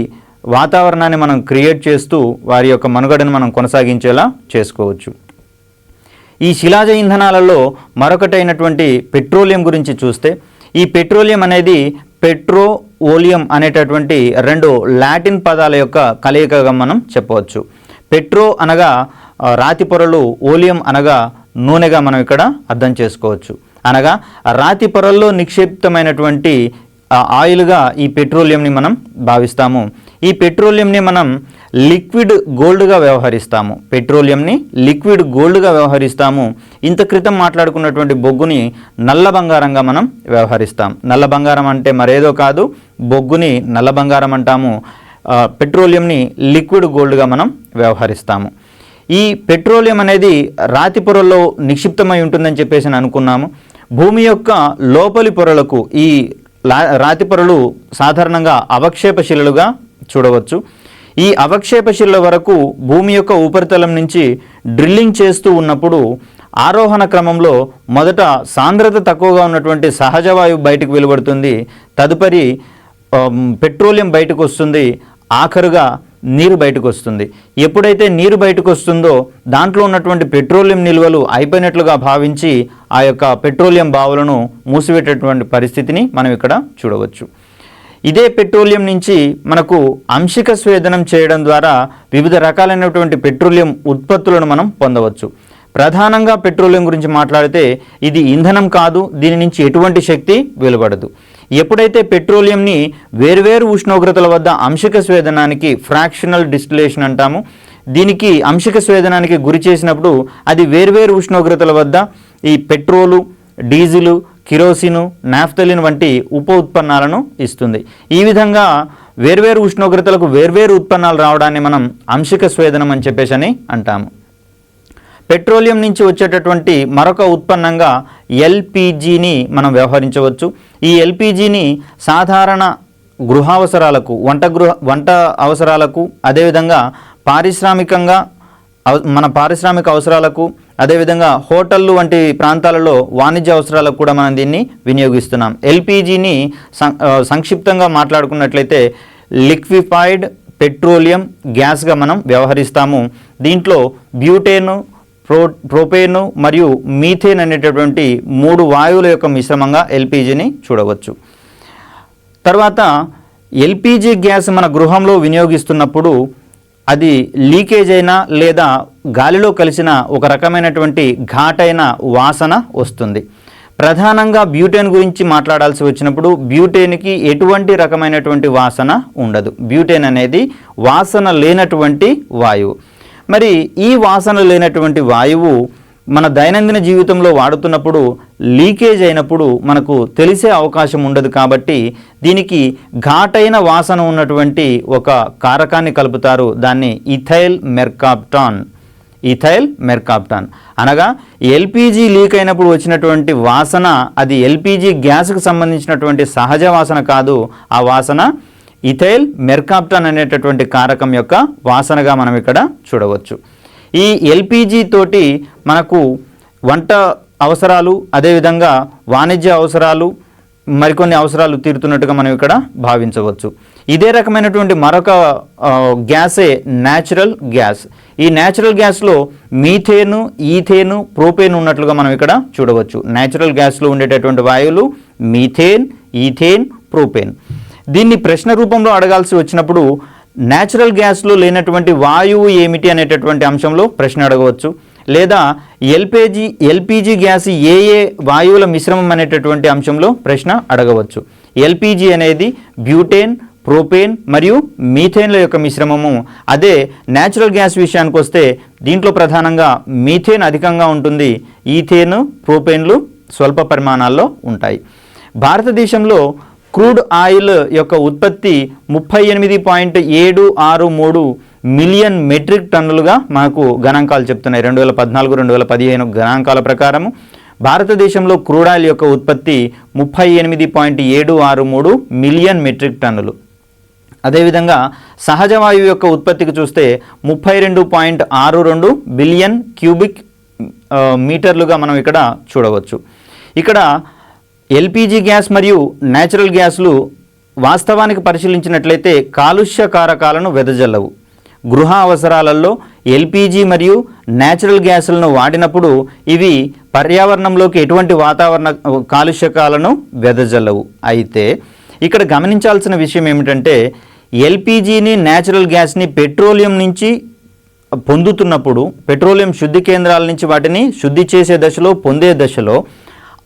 వాతావరణాన్ని మనం క్రియేట్ చేస్తూ వారి యొక్క మనుగడను మనం కొనసాగించేలా చేసుకోవచ్చు. ఈ శిలాజ ఇంధనాలలో మరొకటైనటువంటి పెట్రోలియం గురించి చూస్తే ఈ పెట్రోలియం అనేది పెట్రో ఓలియం అనేటటువంటి రెండు లాటిన్ పదాల యొక్క కలయికగా మనం చెప్పవచ్చు. పెట్రో అనగా రాతి పొరలు, ఓలియం అనగా నూనెగా మనం ఇక్కడ అర్థం చేసుకోవచ్చు. అనగా రాతి పొరల్లో నిక్షిప్తమైనటువంటి ఆయిల్గా ఈ పెట్రోలియంని మనం భావిస్తాము. ఈ పెట్రోలియంని మనం లిక్విడ్ గోల్డ్గా వ్యవహరిస్తాము. ఇంత క్రితం మాట్లాడుకున్నటువంటి బొగ్గుని నల్ల బంగారంగా మనం వ్యవహరిస్తాం. నల్ల బంగారం అంటే మరేదో కాదు, బొగ్గుని నల్ల బంగారం అంటాము, పెట్రోలియంని లిక్విడ్ గోల్డ్గా మనం వ్యవహరిస్తాము. ఈ పెట్రోలియం అనేది రాతి పొరల్లో నిక్షిప్తమై ఉంటుందని చెప్పేసి అనుకున్నాము. భూమి యొక్క లోపలి పొరలకు ఈ రాతి పొరలు సాధారణంగా అవక్షేప శిలలుగా చూడవచ్చు. ఈ అవక్షేప శిలల వరకు భూమి యొక్క ఉపరితలం నుంచి డ్రిల్లింగ్ చేస్తూ ఉన్నప్పుడు ఆరోహణ క్రమంలో మొదట సాంద్రత తక్కువగా ఉన్నటువంటి సహజ వాయువు బయటకు వెలువడుతుంది, తదుపరి పెట్రోలియం బయటకు వస్తుంది, ఆఖరుగా నీరు బయటకు వస్తుంది. ఎప్పుడైతే నీరు బయటకు వస్తుందో దాంట్లో ఉన్నటువంటి పెట్రోలియం నిల్వలు అయిపోయినట్లుగా భావించి ఆ యొక్క పెట్రోలియం బావులను మూసివేటటువంటి పరిస్థితిని మనం ఇక్కడ చూడవచ్చు. ఇదే పెట్రోలియం నుంచి మనకు అంశిక స్వేదనం చేయడం ద్వారా వివిధ రకాలైనటువంటి పెట్రోలియం ఉత్పత్తులను మనం పొందవచ్చు. ప్రధానంగా పెట్రోలియం గురించి మాట్లాడితే ఇది ఇంధనం కాదు, దీని నుంచి ఎటువంటి శక్తి వెలువడదు. ఎప్పుడైతే పెట్రోలియంని వేర్వేరు ఉష్ణోగ్రతల వద్ద అంశిక స్వేదనానికి, ఫ్రాక్షనల్ డిస్టిలేషన్ అంటాము, దీనికి అంశిక స్వేదనానికి గురి చేసినప్పుడు అది వేర్వేరు ఉష్ణోగ్రతల వద్ద ఈ పెట్రోలు, డీజిలు, కిరోసిను, నాఫ్థలిన్ వంటి ఉప ఉత్పన్నాలను ఇస్తుంది. ఈ విధంగా వేర్వేరు ఉష్ణోగ్రతలకు వేర్వేరు ఉత్పన్నాలు రావడాన్ని మనం అంశిక స్వేదనం అని చెప్పేసి అంటాము. పెట్రోలియం నుంచి వచ్చేటటువంటి మరొక ఉత్పన్నంగా ఎల్పిజిని మనం వ్యవహరించవచ్చు. ఈ ఎల్పిజిని సాధారణ గృహావసరాలకు, వంట అవసరాలకు, అదేవిధంగా మన పారిశ్రామిక అవసరాలకు, అదేవిధంగా హోటళ్ళు వంటి ప్రాంతాలలో వాణిజ్య అవసరాలకు కూడా మనం దీన్ని వినియోగిస్తున్నాం. ఎల్పిజిని సంక్షిప్తంగా మాట్లాడుకున్నట్లయితే లిక్విఫైడ్ పెట్రోలియం గ్యాస్గా మనం వ్యవహరిస్తాము. దీంట్లో బ్యూటేను, ప్రోపేను మరియు మీథేన్ అనేటటువంటి 3 వాయువుల యొక్క మిశ్రమంగా ఎల్పిజిని చూడవచ్చు. తర్వాత ఎల్పిజి గ్యాస్ మన గృహంలో వినియోగిస్తున్నప్పుడు అది లీకేజ్ అయినా లేదా గాలిలో కలిసిన ఒక రకమైనటువంటి ఘాటైన వాసన వస్తుంది. ప్రధానంగా బ్యూటేన్ గురించి మాట్లాడాల్సి వచ్చినప్పుడు బ్యూటేన్కి ఎటువంటి రకమైనటువంటి వాసన ఉండదు. బ్యూటేన్ అనేది వాసన లేనటువంటి వాయువు. మరి ఈ వాసన లేనటువంటి వాయువు మన దైనందిన జీవితంలో వాడుతున్నప్పుడు లీకేజ్ అయినప్పుడు మనకు తెలిసే అవకాశం ఉండదు. కాబట్టి దీనికి ఘాటైన వాసన ఉన్నటువంటి ఒక కారకాన్ని కలుపుతారు, దాన్ని ఇథైల్ మెర్కాప్టాన్ అనగా ఎల్పిజి లీక్ అయినప్పుడు వచ్చినటువంటి వాసన అది ఎల్పిజి గ్యాస్కు సంబంధించినటువంటి సహజ వాసన కాదు. ఆ వాసన ఇథైల్ మెర్కాప్టాన్ అనేటటువంటి కారకం యొక్క వాసనగా మనం ఇక్కడ చూడవచ్చు. ఈ ఎల్పిజి తోటి మనకు వంట అవసరాలు, అదేవిధంగా వాణిజ్య అవసరాలు, మరికొన్ని అవసరాలు తీరుతున్నట్టుగా మనం ఇక్కడ భావించవచ్చు. ఇదే రకమైనటువంటి మరొక గ్యాసే న్యాచురల్ గ్యాస్. ఈ న్యాచురల్ గ్యాస్లో మీథేను, ఈథేను, ప్రోపేన్ ఉన్నట్లుగా మనం ఇక్కడ చూడవచ్చు. న్యాచురల్ గ్యాస్లో ఉండేటటువంటి వాయువులు మీథేన్, ఈథేన్, ప్రోపేన్. దీన్ని ప్రశ్న రూపంలో అడగాల్సి వచ్చినప్పుడు న్యాచురల్ గ్యాస్లో లేనటువంటి వాయువు ఏమిటి అనేటటువంటి అంశంలో ప్రశ్న అడగవచ్చు. లేదా ఎల్పిజి గ్యాస్ ఏ వాయువుల మిశ్రమం అనేటటువంటి అంశంలో ప్రశ్న అడగవచ్చు. ఎల్పిజి అనేది బ్యూటేన్, ప్రోపేన్ మరియు మీథేన్ల యొక్క మిశ్రమము. అదే న్యాచురల్ గ్యాస్ విషయానికి వస్తే దీంట్లో ప్రధానంగా మీథేన్ అధికంగా ఉంటుంది, ఈథేన్, ప్రోపేన్లు స్వల్ప పరిమాణాల్లో ఉంటాయి. భారతదేశంలో క్రూడ్ ఆయిల్ యొక్క ఉత్పత్తి 38.763 మిలియన్ మెట్రిక్ టన్నులుగా మనకు గణాంకాలు చెప్తున్నాయి. 2014-2015 గణాంకాల ప్రకారము భారతదేశంలో క్రూడ్ ఆయిల్ యొక్క ఉత్పత్తి 38.763 మిలియన్ మెట్రిక్ టన్నులు. అదేవిధంగా సహజ వాయువు యొక్క ఉత్పత్తికి చూస్తే 32.62 బిలియన్ క్యూబిక్ మీటర్లుగా మనం ఇక్కడ చూడవచ్చు. ఇక్కడ ఎల్పిజి గ్యాస్ మరియు న్యాచురల్ గ్యాస్లు వాస్తవానికి పరిశీలించినట్లయితే కాలుష్య కారకాలను వెదజల్లవు. గృహ అవసరాలలో ఎల్పిజి మరియు న్యాచురల్ గ్యాసులను వాడినప్పుడు ఇవి పర్యావరణంలోకి ఎటువంటి వాతావరణ కాలుష్యకాలను వెదజల్లవు. అయితే ఇక్కడ గమనించాల్సిన విషయం ఏమిటంటే ఎల్పిజిని న్యాచురల్ గ్యాస్ని పెట్రోలియం నుంచి పొందుతున్నప్పుడు, పెట్రోలియం శుద్ధి కేంద్రాల నుంచి వాటిని శుద్ధి చేసే దశలో, పొందే దశలో,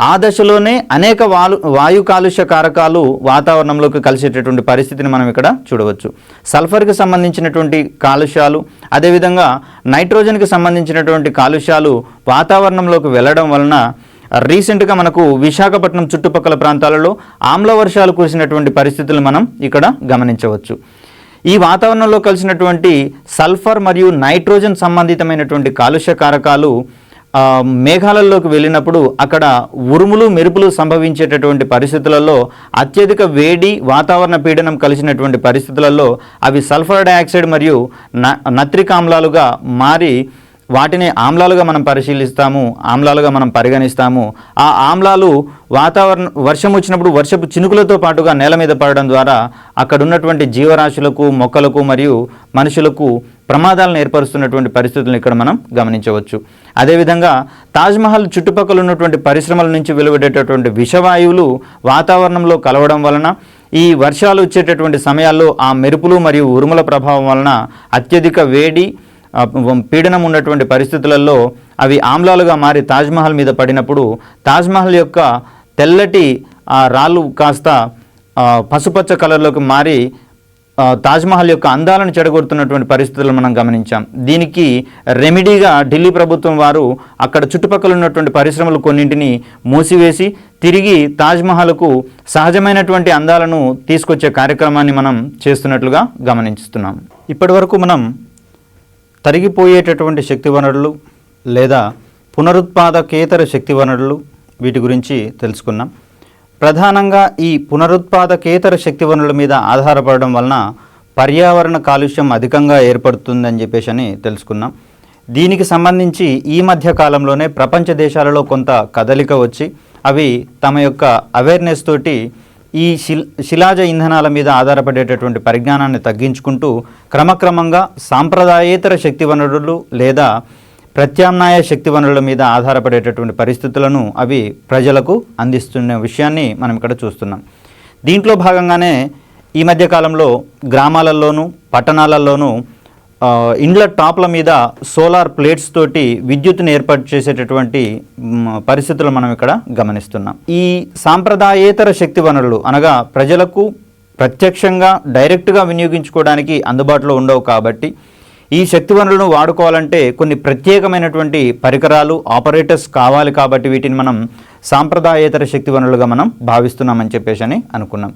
ఆ దశలోనే అనేక వాయు కాలుష్య కారకాలు వాతావరణంలోకి కలిసేటటువంటి పరిస్థితిని మనం ఇక్కడ చూడవచ్చు. సల్ఫర్కి సంబంధించినటువంటి కాలుష్యాలు, అదేవిధంగా నైట్రోజన్కి సంబంధించినటువంటి కాలుష్యాలు వాతావరణంలోకి వెళ్ళడం వలన రీసెంట్గా మనకు విశాఖపట్నం చుట్టుపక్కల ప్రాంతాలలో ఆమ్ల వర్షాలు కురిసినటువంటి పరిస్థితులు మనం ఇక్కడ గమనించవచ్చు. ఈ వాతావరణంలో కలిసినటువంటి సల్ఫర్ మరియు నైట్రోజన్ సంబంధితమైనటువంటి కాలుష్య కారకాలు మేఘాలలోకి వెళ్ళినప్పుడు అక్కడ ఉరుములు మెరుపులు సంభవించేటటువంటి పరిస్థితులలో, అత్యధిక వేడి వాతావరణ పీడనం కలిసినటువంటి పరిస్థితులలో అవి సల్ఫర్ డయాక్సైడ్ మరియు నత్రిక ఆమ్లాలుగా మారి వాటిని ఆమ్లాలుగా మనం పరిశీలిస్తాము, ఆమ్లాలుగా మనం పరిగణిస్తాము. ఆ ఆమ్లాలు వర్షం వచ్చినప్పుడు వర్షపు చినుకులతో పాటుగా నేల మీద పడడం ద్వారా అక్కడ ఉన్నటువంటి జీవరాశులకు, మొక్కలకు మరియు మనుషులకు ప్రమాదాలను ఏర్పరుస్తున్నటువంటి పరిస్థితులను ఇక్కడ మనం గమనించవచ్చు. అదేవిధంగా తాజ్మహల్ చుట్టుపక్కల ఉన్నటువంటి పరిశ్రమల నుంచి వెలువడేటటువంటి విషవాయువులు వాతావరణంలో కలవడం వలన ఈ వర్షాలు వచ్చేటటువంటి సమయాల్లో ఆ మెరుపులు మరియు ఉరుముల ప్రభావం వలన అత్యధిక వేడి పీడనం ఉన్నటువంటి పరిస్థితులలో అవి ఆమ్లాలుగా మారి తాజ్మహల్ మీద పడినప్పుడు తాజ్మహల్ యొక్క తెల్లటి రాళ్ళు కాస్త పసుపచ్చ కలర్లోకి మారి తాజ్మహల్ యొక్క అందాలను చెడగొడుతున్నటువంటి పరిస్థితులను మనం గమనించాం. దీనికి రెమెడీగా ఢిల్లీ ప్రభుత్వం వారు అక్కడ చుట్టుపక్కల ఉన్నటువంటి పరిశ్రమలు కొన్నింటిని మూసివేసి తిరిగి తాజ్మహల్కు సహజమైనటువంటి అందాలను తీసుకొచ్చే కార్యక్రమాన్ని మనం చేస్తున్నట్లుగా గమనిస్తున్నాం. ఇప్పటి వరకు మనం తరిగిపోయేటటువంటి శక్తి వనరులు లేదా పునరుత్పాదకేతర శక్తి వనరులు వీటి గురించి తెలుసుకున్నాం. ప్రధానంగా ఈ పునరుత్పాదకేతర శక్తి వనరుల మీద ఆధారపడడం వలన పర్యావరణ కాలుష్యం అధికంగా ఏర్పడుతుందని చెప్పేసి తెలుసుకున్నాం. దీనికి సంబంధించి ఈ మధ్య కాలంలోనే ప్రపంచ దేశాలలో కొంత కదలిక వచ్చి అవి తమ యొక్క అవేర్నెస్ తోటి ఈ శిలాజ ఇంధనాల మీద ఆధారపడేటటువంటి పరిజ్ఞానాన్ని తగ్గించుకుంటూ క్రమక్రమంగా సాంప్రదాయేతర శక్తి వనరులు లేదా ప్రత్యామ్నాయ శక్తి వనరుల మీద ఆధారపడేటటువంటి పరిస్థితులను అవి ప్రజలకు అందిస్తున్న విషయాన్ని మనం ఇక్కడ చూస్తున్నాం. దీంట్లో భాగంగానే ఈ మధ్యకాలంలో గ్రామాలలోనూ పట్టణాలలోనూ ఇండ్ల టాప్ల మీద సోలార్ ప్లేట్స్ తోటి విద్యుత్తుని ఏర్పాటు చేసేటటువంటి పరిస్థితులు మనం ఇక్కడ గమనిస్తున్నాం. ఈ సాంప్రదాయేతర శక్తి వనరులు అనగా ప్రజలకు ప్రత్యక్షంగా డైరెక్ట్గా వినియోగించుకోవడానికి అందుబాటులో ఉండవు కాబట్టి ఈ శక్తి వనరులను వాడుకోవాలంటే కొన్ని ప్రత్యేకమైనటువంటి పరికరాలు, ఆపరేటర్స్ కావాలి కాబట్టి వీటిని మనం సాంప్రదాయేతర శక్తి వనరులుగా మనం భావిస్తున్నామని చెప్పేసి అనుకున్నాం.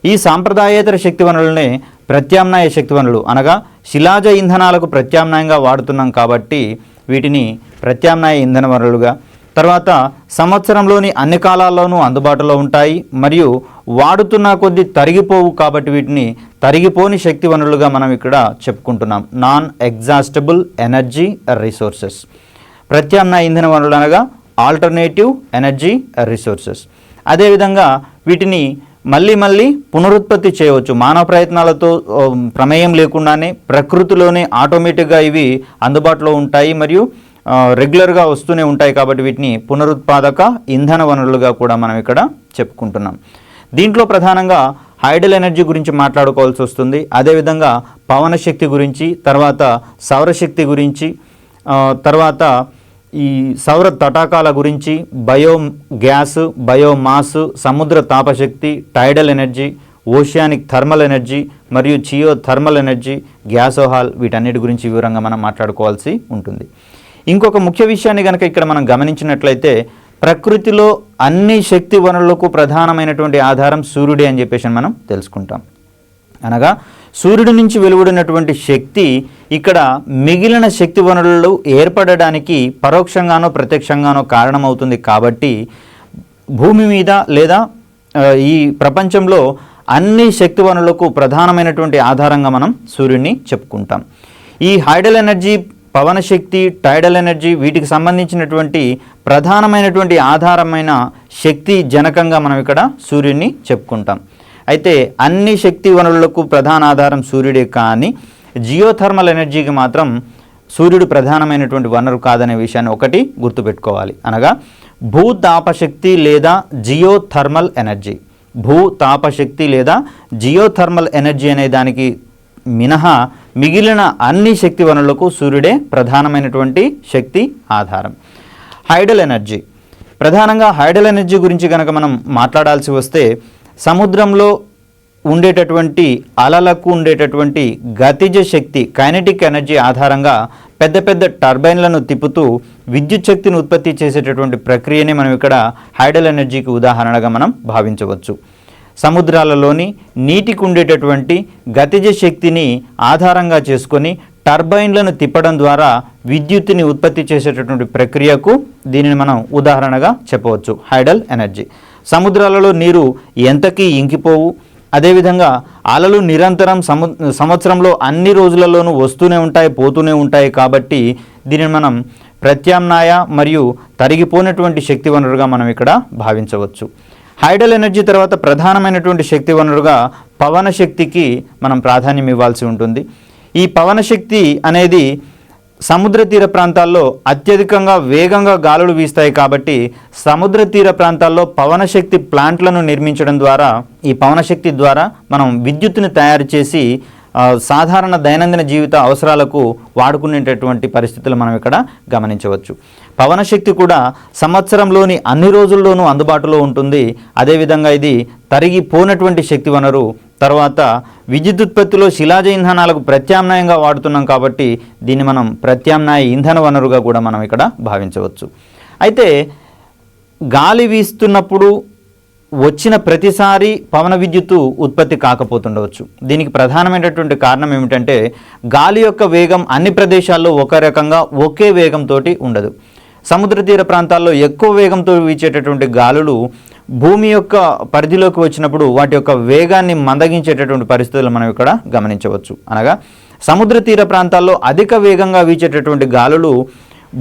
ఈ సాంప్రదాయేతర శక్తి వనరులనే ప్రత్యామ్నాయ శక్తి వనరులు అనగా శిలాజ ఇంధనాలకు ప్రత్యామ్నాయంగా వాడుతున్నాం కాబట్టి వీటిని ప్రత్యామ్నాయ ఇంధన వనరులుగా, తర్వాత సంవత్సరంలోని అన్ని కాలాల్లోనూ అందుబాటులో ఉంటాయి మరియు వాడుతున్న కొద్దీ తరిగిపోవు కాబట్టి వీటిని తరిగిపోని శక్తి వనరులుగా మనం ఇక్కడ చెప్పుకుంటున్నాం. Non exhaustible energy resources. ప్రత్యామ్నాయ ఇంధన వనరులు అనగా ఆల్టర్నేటివ్ ఎనర్జీ రిసోర్సెస్. అదేవిధంగా వీటిని మళ్ళీ పునరుత్పత్తి చేయవచ్చు. మానవ ప్రయత్నాలతో ప్రమేయం లేకుండానే ప్రకృతిలోనే ఆటోమేటిక్గా ఇవి అందుబాటులో ఉంటాయి మరియు రెగ్యులర్గా వస్తూనే ఉంటాయి కాబట్టి వీటిని పునరుత్పాదక ఇంధన వనరులుగా కూడా మనం ఇక్కడ చెప్పుకుంటున్నాం. దీంట్లో ప్రధానంగా హైడల్ ఎనర్జీ గురించి మాట్లాడుకోవాల్సి వస్తుంది. అదేవిధంగా పవన శక్తి గురించి, తర్వాత సౌరశక్తి గురించి, తర్వాత ఈ సౌర తటాకాల గురించి, బయో గ్యాస్, బయోమాస్, సముద్ర తాపశక్తి, tidal energy, oceanic thermal energy మరియు జియో థర్మల్ ఎనర్జీ, గ్యాసోహాల్ వీటన్నిటి గురించి వివరంగా మనం మాట్లాడుకోవాల్సి ఉంటుంది. ఇంకొక ముఖ్య విషయాన్ని కనుక ఇక్కడ మనం గమనించినట్లయితే ప్రకృతిలో అన్ని శక్తి వనరులకు ప్రధానమైనటువంటి ఆధారం సూర్యుడే అని చెప్పేసి మనం తెలుసుకుంటాం. అనగా సూర్యుడి నుంచి వెలువడినటువంటి శక్తి ఇక్కడ మిగిలిన శక్తి వనరులు ఏర్పడడానికి పరోక్షంగానో ప్రత్యక్షంగానో కారణమవుతుంది. కాబట్టి భూమి మీద లేదా ఈ ప్రపంచంలో అన్ని శక్తి వనరులకు ప్రధానమైనటువంటి ఆధారంగా మనం సూర్యుడిని చెప్పుకుంటాం. ఈ హైడల్ ఎనర్జీ, పవన శక్తి, టైడల్ ఎనర్జీ వీటికి సంబంధించినటువంటి ప్రధానమైనటువంటి ఆధారమైన శక్తి జనకంగా మనం ఇక్కడ సూర్యుడిని చెప్పుకుంటాం. అయితే అన్ని శక్తి వనరులకు ప్రధాన ఆధారం సూర్యుడే, కానీ జియోథర్మల్ ఎనర్జీకి మాత్రం సూర్యుడు ప్రధానమైనటువంటి వనరు కాదనే విషయాన్ని ఒకటి గుర్తుపెట్టుకోవాలి. అనగా భూతాపశక్తి లేదా జియోథర్మల్ ఎనర్జీ, భూతాపశక్తి లేదా జియోథర్మల్ ఎనర్జీ అనే దానికి మినహా మిగిలిన అన్ని శక్తి వనరులకు సూర్యుడే ప్రధానమైనటువంటి శక్తి ఆధారం. హైడల్ ఎనర్జీ, ప్రధానంగా హైడల్ ఎనర్జీ గురించి కనుక మనం మాట్లాడాల్సి వస్తే సముద్రంలో ఉండేటటువంటి అలలకు ఉండేటటువంటి గతిజ శక్తి, కైనెటిక్ ఎనర్జీ ఆధారంగా పెద్ద పెద్ద టర్బైన్లను తిప్పుతూ విద్యుత్ శక్తిని ఉత్పత్తి చేసేటటువంటి ప్రక్రియనే మనం ఇక్కడ హైడల్ ఎనర్జీకి ఉదాహరణగా మనం భావించవచ్చు. సముద్రాలలోని నీటికి ఉండేటటువంటి గతిజ శక్తిని ఆధారంగా చేసుకొని టర్బైన్లను తిప్పడం ద్వారా విద్యుత్తుని ఉత్పత్తి చేసేటటువంటి ప్రక్రియకు దీనిని మనం ఉదాహరణగా చెప్పవచ్చు, హైడల్ ఎనర్జీ. సముద్రాలలో నీరు ఎంతకీ ఇంకిపోవు, అదేవిధంగా అలలు నిరంతరం సంవత్సరంలో అన్ని రోజులలోనూ వస్తూనే ఉంటాయి, పోతూనే ఉంటాయి. కాబట్టి దీనిని మనం ప్రత్యామ్నాయ మరియు తరిగిపోయినటువంటి శక్తి వనరుగా మనం ఇక్కడ భావించవచ్చు. హైడల్ ఎనర్జీ తర్వాత ప్రధానమైనటువంటి శక్తి వనరుగా పవన శక్తికి మనం ప్రాధాన్యం ఇవ్వాల్సి ఉంటుంది. ఈ పవన శక్తి అనేది సముద్ర తీర ప్రాంతాల్లో అత్యధికంగా వేగంగా గాలులు వీస్తాయి. కాబట్టి సముద్ర తీర ప్రాంతాల్లో పవన శక్తి ప్లాంట్లను నిర్మించడం ద్వారా, ఈ పవన శక్తి ద్వారా మనం విద్యుత్తుని తయారు చేసి సాధారణ దైనందిన జీవిత అవసరాలకు వాడుకునేటటువంటి పరిస్థితులు మనం ఇక్కడ గమనించవచ్చు. పవన శక్తి కూడా సంవత్సరంలోని అన్ని రోజుల్లోనూ అందుబాటులో ఉంటుంది. అదేవిధంగా ఇది తరిగిపోనటువంటి శక్తి వనరు. తర్వాత విద్యుత్ ఉత్పత్తిలో శిలాజ ఇంధనాలకు ప్రత్యామ్నాయంగా వాడుతున్నాం కాబట్టి దీన్ని మనం ప్రత్యామ్నాయ ఇంధన వనరుగా కూడా మనం ఇక్కడ భావించవచ్చు. అయితే గాలి వీస్తున్నప్పుడు వచ్చిన ప్రతిసారి పవన విద్యుత్తు ఉత్పత్తి కాకపోతుండవచ్చు. దీనికి ప్రధానమైనటువంటి కారణం ఏమిటంటే గాలి యొక్క వేగం అన్ని ప్రదేశాల్లో ఒక రకంగా ఒకే వేగంతో ఉండదు. సముద్ర తీర ప్రాంతాల్లో ఎక్కువ వేగంతో వీచేటటువంటి గాలులు భూమి యొక్క పరిధిలోకి వచ్చినప్పుడు వాటి యొక్క వేగాన్ని మందగించేటటువంటి పరిస్థితులు మనం ఇక్కడ గమనించవచ్చు. అనగా సముద్ర తీర ప్రాంతాల్లో అధిక వేగంగా వీచేటటువంటి గాలులు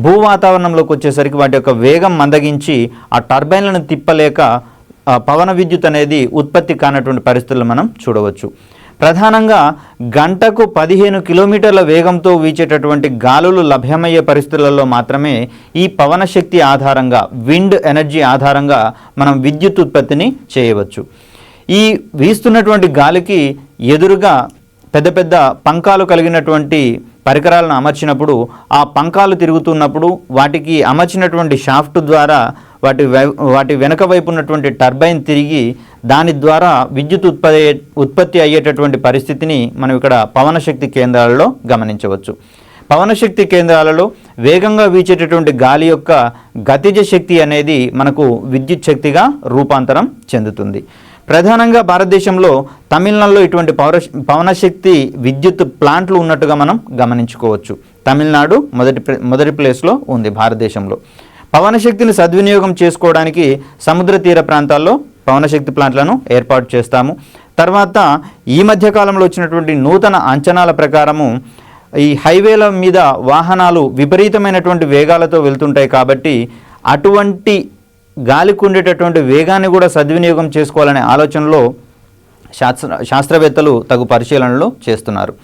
భూ వాతావరణంలోకి వచ్చేసరికి వాటి యొక్క వేగం మందగించి ఆ టర్బైన్లను తిప్పలేక పవన విద్యుత్ అనేది ఉత్పత్తి కానటువంటి పరిస్థితులు మనం చూడవచ్చు. ప్రధానంగా గంటకు 15 కిలోమీటర్ల వేగంతో వీచేటటువంటి గాలులు లభ్యమయ్యే పరిస్థితులలో మాత్రమే ఈ పవన శక్తి ఆధారంగా, విండ్ ఎనర్జీ ఆధారంగా మనం విద్యుత్ ఉత్పత్తిని చేయవచ్చు. ఈ వీస్తున్నటువంటి గాలికి ఎదురుగా పెద్ద పెద్ద పంకాలు కలిగినటువంటి పరికరాలను అమర్చినప్పుడు ఆ పంకాలు తిరుగుతున్నప్పుడు వాటికి అమర్చినటువంటి షాఫ్ట్ ద్వారా వాటి వెనక వైపు ఉన్నటువంటి టర్బైన్ తిరిగి దాని ద్వారా విద్యుత్ ఉత్పత్తి అయ్యేటటువంటి పరిస్థితిని మనం ఇక్కడ పవన శక్తి కేంద్రాలలో గమనించవచ్చు. పవన శక్తి కేంద్రాలలో వేగంగా వీచేటటువంటి గాలి యొక్క గతిజ శక్తి అనేది మనకు విద్యుత్ శక్తిగా రూపాంతరం చెందుతుంది. ప్రధానంగా భారతదేశంలో తమిళనాడులో ఇటువంటి పవన శక్తి విద్యుత్ ప్లాంట్లు ఉన్నట్టుగా మనం గమనించుకోవచ్చు. తమిళనాడు మొదటి ప్లేస్లో ఉంది భారతదేశంలో. పవన శక్తిని సద్వినియోగం చేసుకోవడానికి సముద్ర తీర ప్రాంతాల్లో పవనశక్తి ప్లాంట్లను ఏర్పాటు చేస్తాము. తర్వాత ఈ మధ్యకాలంలో వచ్చినటువంటి నూతన అంచనాల ప్రకారము ఈ హైవేల మీద వాహనాలు విపరీతమైనటువంటి వేగాలతో వెళ్తుంటాయి. కాబట్టి అటువంటి గాలికి ఉండేటటువంటి వేగాన్ని కూడా సద్వినియోగం చేసుకోవాలనే ఆలోచనలో శాస్త్రవేత్తలు తగు పరిశీలనలు చేస్తున్నారు.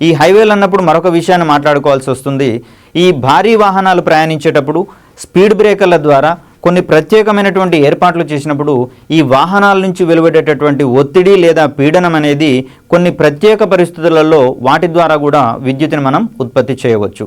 ఈ హైవేలు అన్నప్పుడు మరొక విషయాన్ని మాట్లాడుకోవాల్సి వస్తుంది. ఈ భారీ వాహనాలు ప్రయాణించేటప్పుడు స్పీడ్ బ్రేకర్ల ద్వారా కొన్ని ప్రత్యేకమైనటువంటి ఏర్పాట్లు చేసినప్పుడు ఈ వాహనాల నుంచి వెలువడేటటువంటి ఒత్తిడి లేదా పీడనం అనేది కొన్ని ప్రత్యేక పరిస్థితులలో వాటి ద్వారా కూడా విద్యుత్తుని మనం ఉత్పత్తి చేయవచ్చు.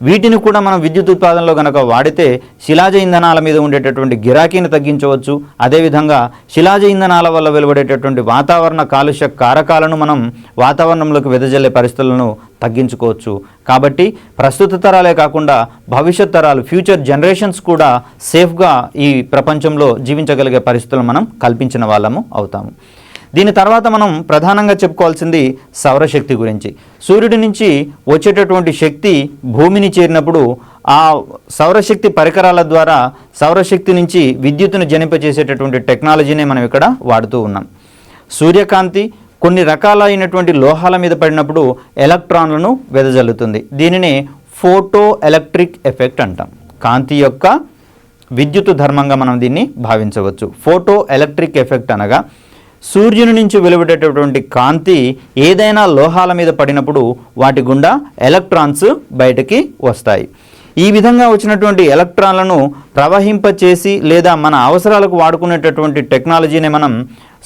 వీటిని కూడా మనం విద్యుత్ ఉత్పాదనలో కనుక వాడితే శిలాజ ఇంధనాల మీద ఉండేటటువంటి గిరాకీని తగ్గించవచ్చు. అదేవిధంగా శిలాజ ఇంధనాల వల్ల వెలువడేటటువంటి వాతావరణ కాలుష్య కారకాలను మనం వాతావరణంలోకి వెదజల్లే పరిస్థితులను తగ్గించుకోవచ్చు. కాబట్టి ప్రస్తుత తరాలే కాకుండా భవిష్యత్ తరాలు, ఫ్యూచర్ జనరేషన్స్ కూడా సేఫ్గా ఈ ప్రపంచంలో జీవించగలిగే పరిస్థితులను మనం కల్పించిన వాళ్ళము అవుతాము. దీని తర్వాత మనం ప్రధానంగా చెప్పుకోవాల్సింది సౌరశక్తి గురించి. సూర్యుడి నుంచి వచ్చేటటువంటి శక్తి భూమిని చేరినప్పుడు ఆ సౌరశక్తి పరికరాల ద్వారా సౌరశక్తి నుంచి విద్యుత్తును జనింపచేసేటటువంటి టెక్నాలజీనే మనం ఇక్కడ వాడుతూ ఉన్నాం. సూర్యకాంతి కొన్ని రకాలైనటువంటి లోహాల మీద పడినప్పుడు ఎలక్ట్రాన్లను వెదజల్లుతుంది. దీనిని ఫోటో ఎలక్ట్రిక్ ఎఫెక్ట్ అంటాం. కాంతి యొక్క విద్యుత్ ధర్మంగా మనం దీన్ని భావించవచ్చు. ఫోటో ఎలక్ట్రిక్ ఎఫెక్ట్ అనగా సూర్యుని నుంచి వెలువడేటటువంటి కాంతి ఏదైనా లోహాల మీద పడినప్పుడు వాటి గుండా ఎలక్ట్రాన్స్ బయటకి వస్తాయి. ఈ విధంగా వచ్చినటువంటి ఎలక్ట్రాన్లను ప్రవహింపచేసి లేదా మన అవసరాలకు వాడుకునేటటువంటి టెక్నాలజీని మనం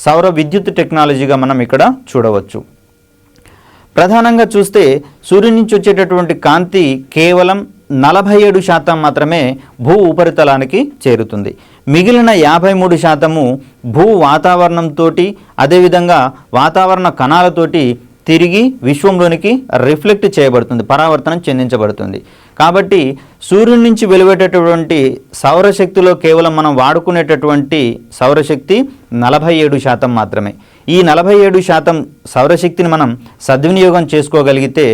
సౌర విద్యుత్ టెక్నాలజీగా మనం ఇక్కడ చూడవచ్చు. ప్రధానంగా చూస్తే సూర్యుని నుంచి వచ్చేటటువంటి కాంతి కేవలం 47% మాత్రమే భూ ఉపరితలానికి చేరుతుంది. మిగిలిన 53% భూ వాతావరణంతో అదేవిధంగా వాతావరణ కణాలతోటి తిరిగి విశ్వంలోనికి రిఫ్లెక్ట్ చేయబడుతుంది, పరావర్తనం చెందించబడుతుంది. కాబట్టి సూర్యుడి నుంచి వెలువడేటటువంటి సౌరశక్తిలో కేవలం మనం వాడుకునేటటువంటి సౌరశక్తి 47% మాత్రమే. ఈ 47% సౌరశక్తిని మనం సద్వినియోగం చేసుకోగలిగితే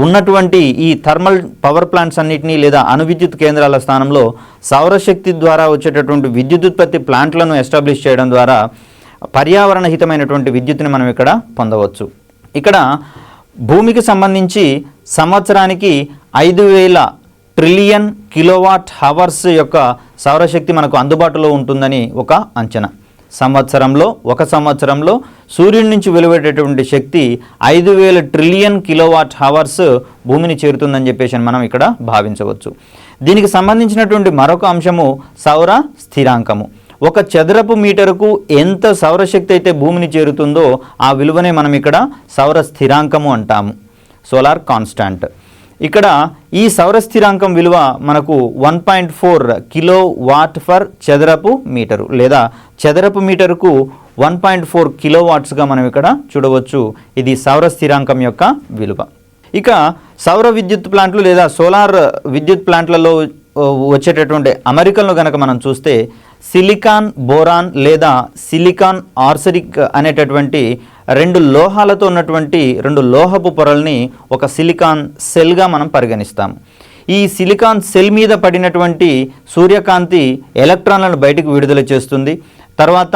ఉన్నటువంటి ఈ థర్మల్ పవర్ ప్లాంట్స్ అన్నిటినీ లేదా అణు విద్యుత్ కేంద్రాల స్థానంలో సౌరశక్తి ద్వారా వచ్చేటటువంటి విద్యుదుత్పత్తి ప్లాంట్లను ఎస్టాబ్లిష్ చేయడం ద్వారా పర్యావరణ హితమైనటువంటి విద్యుత్తుని మనం ఇక్కడ పొందవచ్చు. ఇక్కడ భూమికి సంబంధించి సంవత్సరానికి 5,000 ట్రిలియన్ కిలోవాట్ హవర్స్ యొక్క సౌరశక్తి మనకు అందుబాటులో ఉంటుందని ఒక అంచనా. ఒక సంవత్సరంలో సూర్యుడి నుంచి వెలువడేటటువంటి శక్తి 5,000 ట్రిలియన్ కిలోవాట్ హవర్స్ భూమిని చేరుతుందని చెప్పేసి మనం ఇక్కడ భావించవచ్చు. దీనికి సంబంధించినటువంటి మరొక అంశము సౌర స్థిరాంకము. ఒక చదరపు మీటరుకు ఎంత సౌరశక్తి అయితే భూమిని చేరుతుందో ఆ విలువనే మనం ఇక్కడ సౌర స్థిరాంకము అంటాము, సోలార్ కాన్స్టాంట్. ఇక్కడ ఈ సౌర స్థిరాంకం విలువ మనకు 1.4 కిలో వాట్ ఫర్ చదరపు మీటరు లేదా చదరపు మీటరుకు 1.4 కిలో వాట్స్గా మనం ఇక్కడ చూడవచ్చు. ఇది సౌర స్థిరాంకం యొక్క విలువ. ఇక సౌర విద్యుత్ ప్లాంట్లు లేదా సోలార్ విద్యుత్ ప్లాంట్లలో వచ్చేటటువంటి అమరికలను కనుక మనం చూస్తే సిలికాన్ బోరాన్ లేదా సిలికాన్ ఆర్సెనిక్ అనేటటువంటి 2 లోహాలతో ఉన్నటువంటి 2 లోహపు పొరల్ని ఒక సిలికాన్ సెల్గా మనం పరిగణిస్తాం. ఈ సిలికాన్ సెల్ మీద పడినటువంటి సూర్యకాంతి ఎలక్ట్రాన్లను బయటకు విడుదల చేస్తుంది. తర్వాత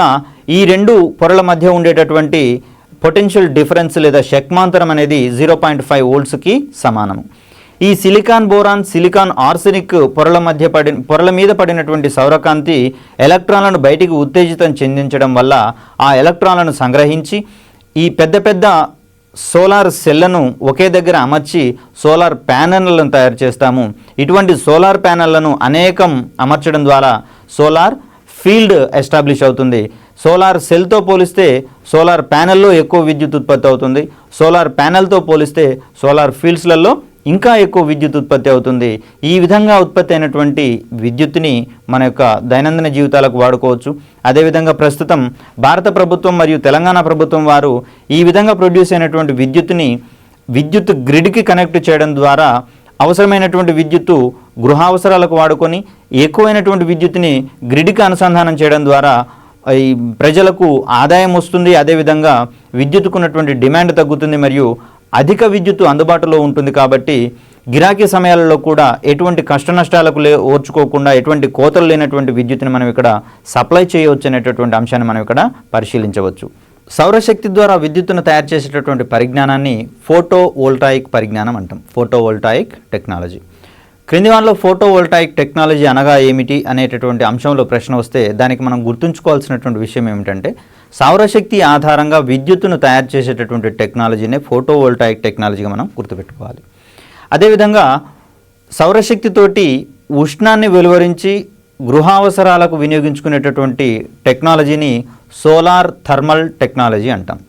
ఈ 2 పొరల మధ్య ఉండేటటువంటి పొటెన్షియల్ డిఫరెన్స్ లేదా శక్మాంతరం అనేది 0.5 వోల్ట్స్కి సమానము. ఈ సిలికాన్ బోరాన్ సిలికాన్ ఆర్సెనిక్ పొరల మీద పడినటువంటి సౌరకాంతి ఎలక్ట్రాన్లను బయటికి ఉత్తేజితం చెందించడం వల్ల ఆ ఎలక్ట్రాన్లను సంగ్రహించి ఈ పెద్ద పెద్ద సోలార్ సెల్లను ఒకే దగ్గర అమర్చి సోలార్ ప్యానెళ్లను తయారు చేస్తాము. ఇటువంటి సోలార్ ప్యానెళ్లను అనేకం అమర్చడం ద్వారా సోలార్ ఫీల్డ్ ఎస్టాబ్లిష్ అవుతుంది. సోలార్ సెల్తో పోలిస్తే సోలార్ ప్యానెల్లో ఎక్కువ విద్యుత్ ఉత్పత్తి అవుతుంది. సోలార్ ప్యానెల్తో పోలిస్తే సోలార్ ఫీల్డ్స్లలో ఇంకా ఎక్కువ విద్యుత్ ఉత్పత్తి అవుతుంది. ఈ విధంగా ఉత్పత్తి అయినటువంటి విద్యుత్తుని మన యొక్క దైనందిన జీవితాలకు వాడుకోవచ్చు. అదేవిధంగా ప్రస్తుతం భారత ప్రభుత్వం మరియు తెలంగాణ ప్రభుత్వం వారు ఈ విధంగా ప్రొడ్యూస్ అయినటువంటి విద్యుత్తుని విద్యుత్ గ్రిడ్కి కనెక్ట్ చేయడం ద్వారా అవసరమైనటువంటి విద్యుత్తు గృహావసరాలకు వాడుకొని ఎక్కువైనటువంటి విద్యుత్తుని గ్రిడ్కి అనుసంధానం చేయడం ద్వారా ఈ ప్రజలకు ఆదాయం వస్తుంది. అదేవిధంగా విద్యుత్తుకు ఉన్నటువంటి డిమాండ్ తగ్గుతుంది మరియు అధిక విద్యుత్తు అందుబాటులో ఉంటుంది. కాబట్టి గిరాకీ సమయాలలో కూడా ఎటువంటి కష్ట నష్టాలకు ఓర్చుకోకుండా ఎటువంటి కోతలు లేనటువంటి విద్యుత్తుని మనం ఇక్కడ సప్లై చేయవచ్చు అనేటటువంటి అంశాన్ని మనం ఇక్కడ పరిశీలించవచ్చు. సౌరశక్తి ద్వారా విద్యుత్తును తయారు చేసేటటువంటి పరిజ్ఞానాన్ని ఫోటో వోల్టాయిక్ పరిజ్ఞానం అంటాం, ఫోటో వోల్టాయిక్ టెక్నాలజీ. క్రింది వాటిలో ఫోటో వోల్టాయిక్ టెక్నాలజీ అనగా ఏమిటి అనేటటువంటి అంశంలో ప్రశ్న వస్తే దానికి మనం గుర్తుంచుకోవాల్సినటువంటి విషయం ఏమిటంటే సౌరశక్తి ఆధారంగా విద్యుత్తును తయారు చేసేటటువంటి టెక్నాలజీనే ఫోటో వోల్టాయిక్ టెక్నాలజీగా మనం గుర్తుపెట్టుకోవాలి. అదేవిధంగా సౌరశక్తితోటి ఉష్ణాన్ని వెలువరించి గృహావసరాలకు వినియోగించుకునేటటువంటి టెక్నాలజీని సోలార్ థర్మల్ టెక్నాలజీ అంటాం.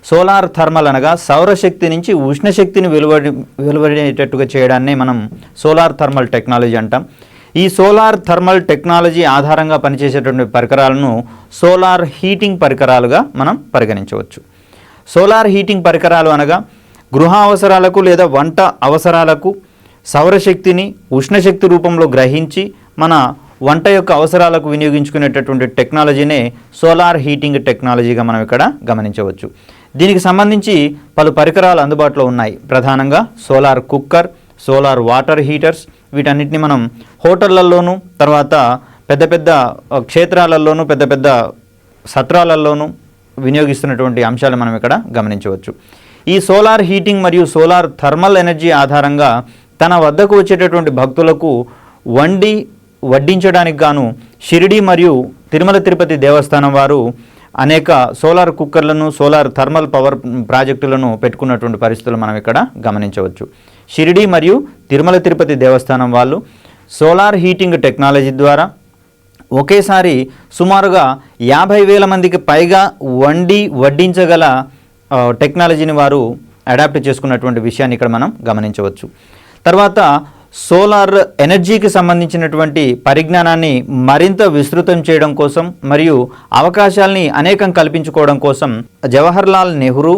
సోలార్ థర్మల్ అనగా సౌరశక్తి నుంచి ఉష్ణశక్తిని వెలువడేటట్టుగా చేయడాన్ని మనం సోలార్ థర్మల్ టెక్నాలజీ అంటాం. ఈ సోలార్ థర్మల్ టెక్నాలజీ ఆధారంగా పనిచేసేటువంటి పరికరాలను సోలార్ హీటింగ్ పరికరాలుగా మనం పరిగణించవచ్చు. సోలార్ హీటింగ్ పరికరాలు అనగా గృహ అవసరాలకు లేదా వంట అవసరాలకు సౌరశక్తిని ఉష్ణశక్తి రూపంలో గ్రహించి మన వంట యొక్క అవసరాలకు వినియోగించుకునేటటువంటి టెక్నాలజీనే సోలార్ హీటింగ్ టెక్నాలజీగా మనం ఇక్కడ గమనించవచ్చు. దీనికి సంబంధించి పలు పరికరాలు అందుబాటులో ఉన్నాయి. ప్రధానంగా solar cooker, solar water heaters, వీటన్నిటిని మనం హోటళ్లలోనూ, తర్వాత పెద్ద పెద్ద క్షేత్రాలలోనూ, పెద్ద పెద్ద సత్రాలలోనూ వినియోగిస్తున్నటువంటి అంశాలు మనం ఇక్కడ గమనించవచ్చు. ఈ సోలార్ హీటింగ్ మరియు సోలార్ థర్మల్ ఎనర్జీ ఆధారంగా తన వద్దకు వచ్చేటటువంటి భక్తులకు వడ్డించడానికి గాను షిరిడి మరియు తిరుమల తిరుపతి దేవస్థానం వారు అనేక సోలార్ కుక్కర్లను, సోలార్ థర్మల్ పవర్ ప్రాజెక్టులను పెట్టుకున్నటువంటి పరిస్థితులు మనం ఇక్కడ గమనించవచ్చు. షిరిడి మరియు తిరుమల తిరుపతి దేవస్థానం వాళ్ళు సోలార్ హీటింగ్ టెక్నాలజీ ద్వారా ఒకేసారి సుమారుగా 50,000 మందికి పైగా వడ్డించగల టెక్నాలజీని వారు అడాప్ట్ చేసుకున్నటువంటి విషయాన్ని ఇక్కడ మనం గమనించవచ్చు. తర్వాత సోలార్ ఎనర్జీకి సంబంధించినటువంటి పరిజ్ఞానాన్ని మరింత విస్తృతం చేయడం కోసం మరియు అవకాశాలని అనేకం కల్పించుకోవడం కోసం Jawaharlal Nehru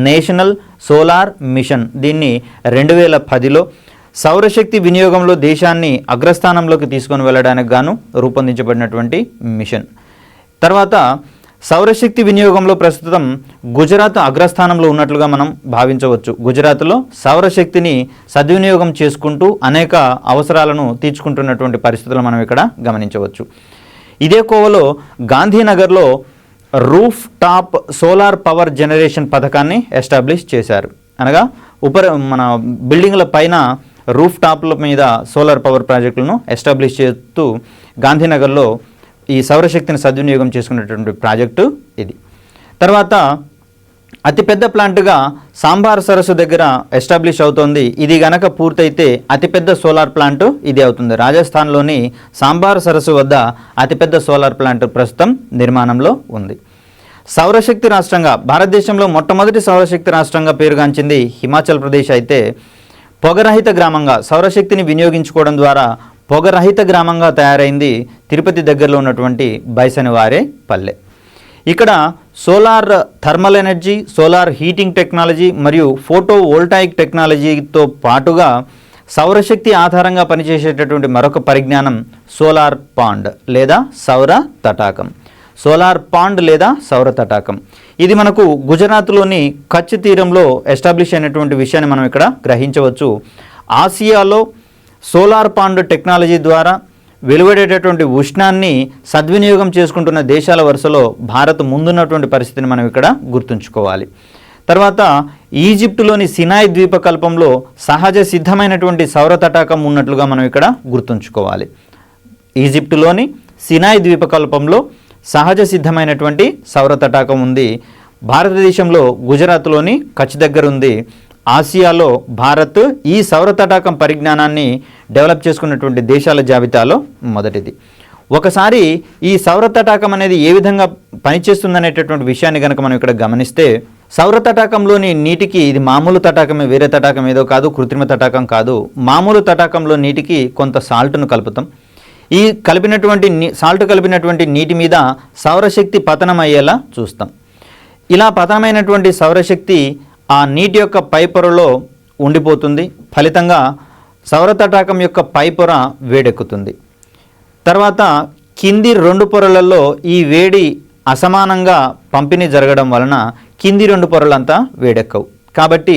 national solar machine దీన్ని 2010లో సౌరశక్తి వినియోగంలో దేశాన్ని అగ్రస్థానంలోకి తీసుకొని వెళ్ళడానికి గాను రూపొందించబడినటువంటి మిషన్. తర్వాత సౌరశక్తి వినియోగంలో ప్రస్తుతం గుజరాత్ అగ్రస్థానంలో ఉన్నట్లుగా మనం భావించవచ్చు. గుజరాత్లో సౌరశక్తిని సద్వినియోగం చేసుకుంటూ అనేక అవసరాలను తీర్చుకుంటున్నటువంటి పరిస్థితులు మనం ఇక్కడ గమనించవచ్చు. ఇదే కోవలో గాంధీనగర్లో rooftop solar power generation పథకాన్ని ఎస్టాబ్లిష్ చేశారు. అనగా మన బిల్డింగ్ల పైన రూఫ్ టాప్ల మీద సోలార్ పవర్ ప్రాజెక్టులను ఎస్టాబ్లిష్ చేస్తూ గాంధీనగర్లో ఈ సౌరశక్తిని సద్వినియోగం చేసుకునేటువంటి ప్రాజెక్టు ఇది. తర్వాత అతిపెద్ద ప్లాంట్గా సాంబార్ సరస్సు దగ్గర ఎస్టాబ్లిష్ అవుతోంది. ఇది గనక పూర్తయితే అతిపెద్ద సోలార్ ప్లాంట్ ఇది అవుతుంది. రాజస్థాన్లోని సాంబార్ సరస్సు వద్ద అతిపెద్ద సోలార్ ప్లాంట్ ప్రస్తుతం నిర్మాణంలో ఉంది. సౌరశక్తి రాష్ట్రంగా భారతదేశంలో మొట్టమొదటి సౌరశక్తి రాష్ట్రంగా పేరుగాంచింది హిమాచల్ ప్రదేశ్. అయితే పొగరహిత గ్రామంగా సౌరశక్తిని వినియోగించుకోవడం ద్వారా పొగరహిత గ్రామంగా తయారైంది తిరుపతి దగ్గరలో ఉన్నటువంటి బైసనవారే పల్లె. ఇక్కడ solar thermal energy, solar heating technology మరియు ఫోటో వోల్టాయిక్ టెక్నాలజీతో పాటుగా సౌరశక్తి ఆధారంగా పనిచేసేటటువంటి మరొక పరిజ్ఞానం సోలార్ పాండ్ లేదా సౌర తటాకం. సోలార్ పాండ్ లేదా సౌర తటాకం ఇది మనకు గుజరాత్లోని కచ్ తీరంలో ఎస్టాబ్లిష్ అయినటువంటి విషయాన్ని మనం ఇక్కడ గ్రహించవచ్చు. ఆసియాలో సోలార్ పాండ్ టెక్నాలజీ ద్వారా వెలువడేటటువంటి ఉష్ణాన్ని సద్వినియోగం చేసుకుంటున్న దేశాల వరుసలో భారత్ ముందున్నటువంటి పరిస్థితిని మనం ఇక్కడ గుర్తుంచుకోవాలి. తర్వాత ఈజిప్టులోని సినాయ్ ద్వీపకల్పంలో సహజ సిద్ధమైనటువంటి సౌర తటాకం ఉన్నట్లుగా మనం ఇక్కడ గుర్తుంచుకోవాలి. ఈజిప్టులోని సినాయ్ ద్వీపకల్పంలో సహజ సిద్ధమైనటువంటి సౌర తటాకం ఉంది. భారతదేశంలో గుజరాత్లోని కచ్ దగ్గర ఉంది. ఆసియాలో భారత్ ఈ సౌర తటాకం పరిజ్ఞానాన్ని డెవలప్ చేసుకున్నటువంటి దేశాల జాబితాలో మొదటిది. ఒకసారి ఈ సౌర తటాకం అనేది ఏ విధంగా పనిచేస్తుందనేటటువంటి విషయాన్ని కనుక మనం ఇక్కడ గమనిస్తే సౌర తటాకంలోని నీటికి ఇది మామూలు తటాకమే, వేరే తటాకం ఏదో కాదు, కృత్రిమ తటాకం కాదు. మామూలు తటాకంలో నీటికి కొంత సాల్ట్ను కలుపుతాం. ఈ సాల్ట్ కలిపినటువంటి నీటి మీద సౌరశక్తి పతనం అయ్యేలా చూస్తాం. ఇలా పతనమైనటువంటి సౌరశక్తి ఆ నీటి యొక్క పై పొరలో ఉండిపోతుంది. ఫలితంగా సౌర తటాకం యొక్క పై పొర వేడెక్కుతుంది. తర్వాత కింది 2 పొరలలో ఈ వేడి అసమానంగా పంపిణీ జరగడం వలన కింది 2 పొరలంతా వేడెక్కవు. కాబట్టి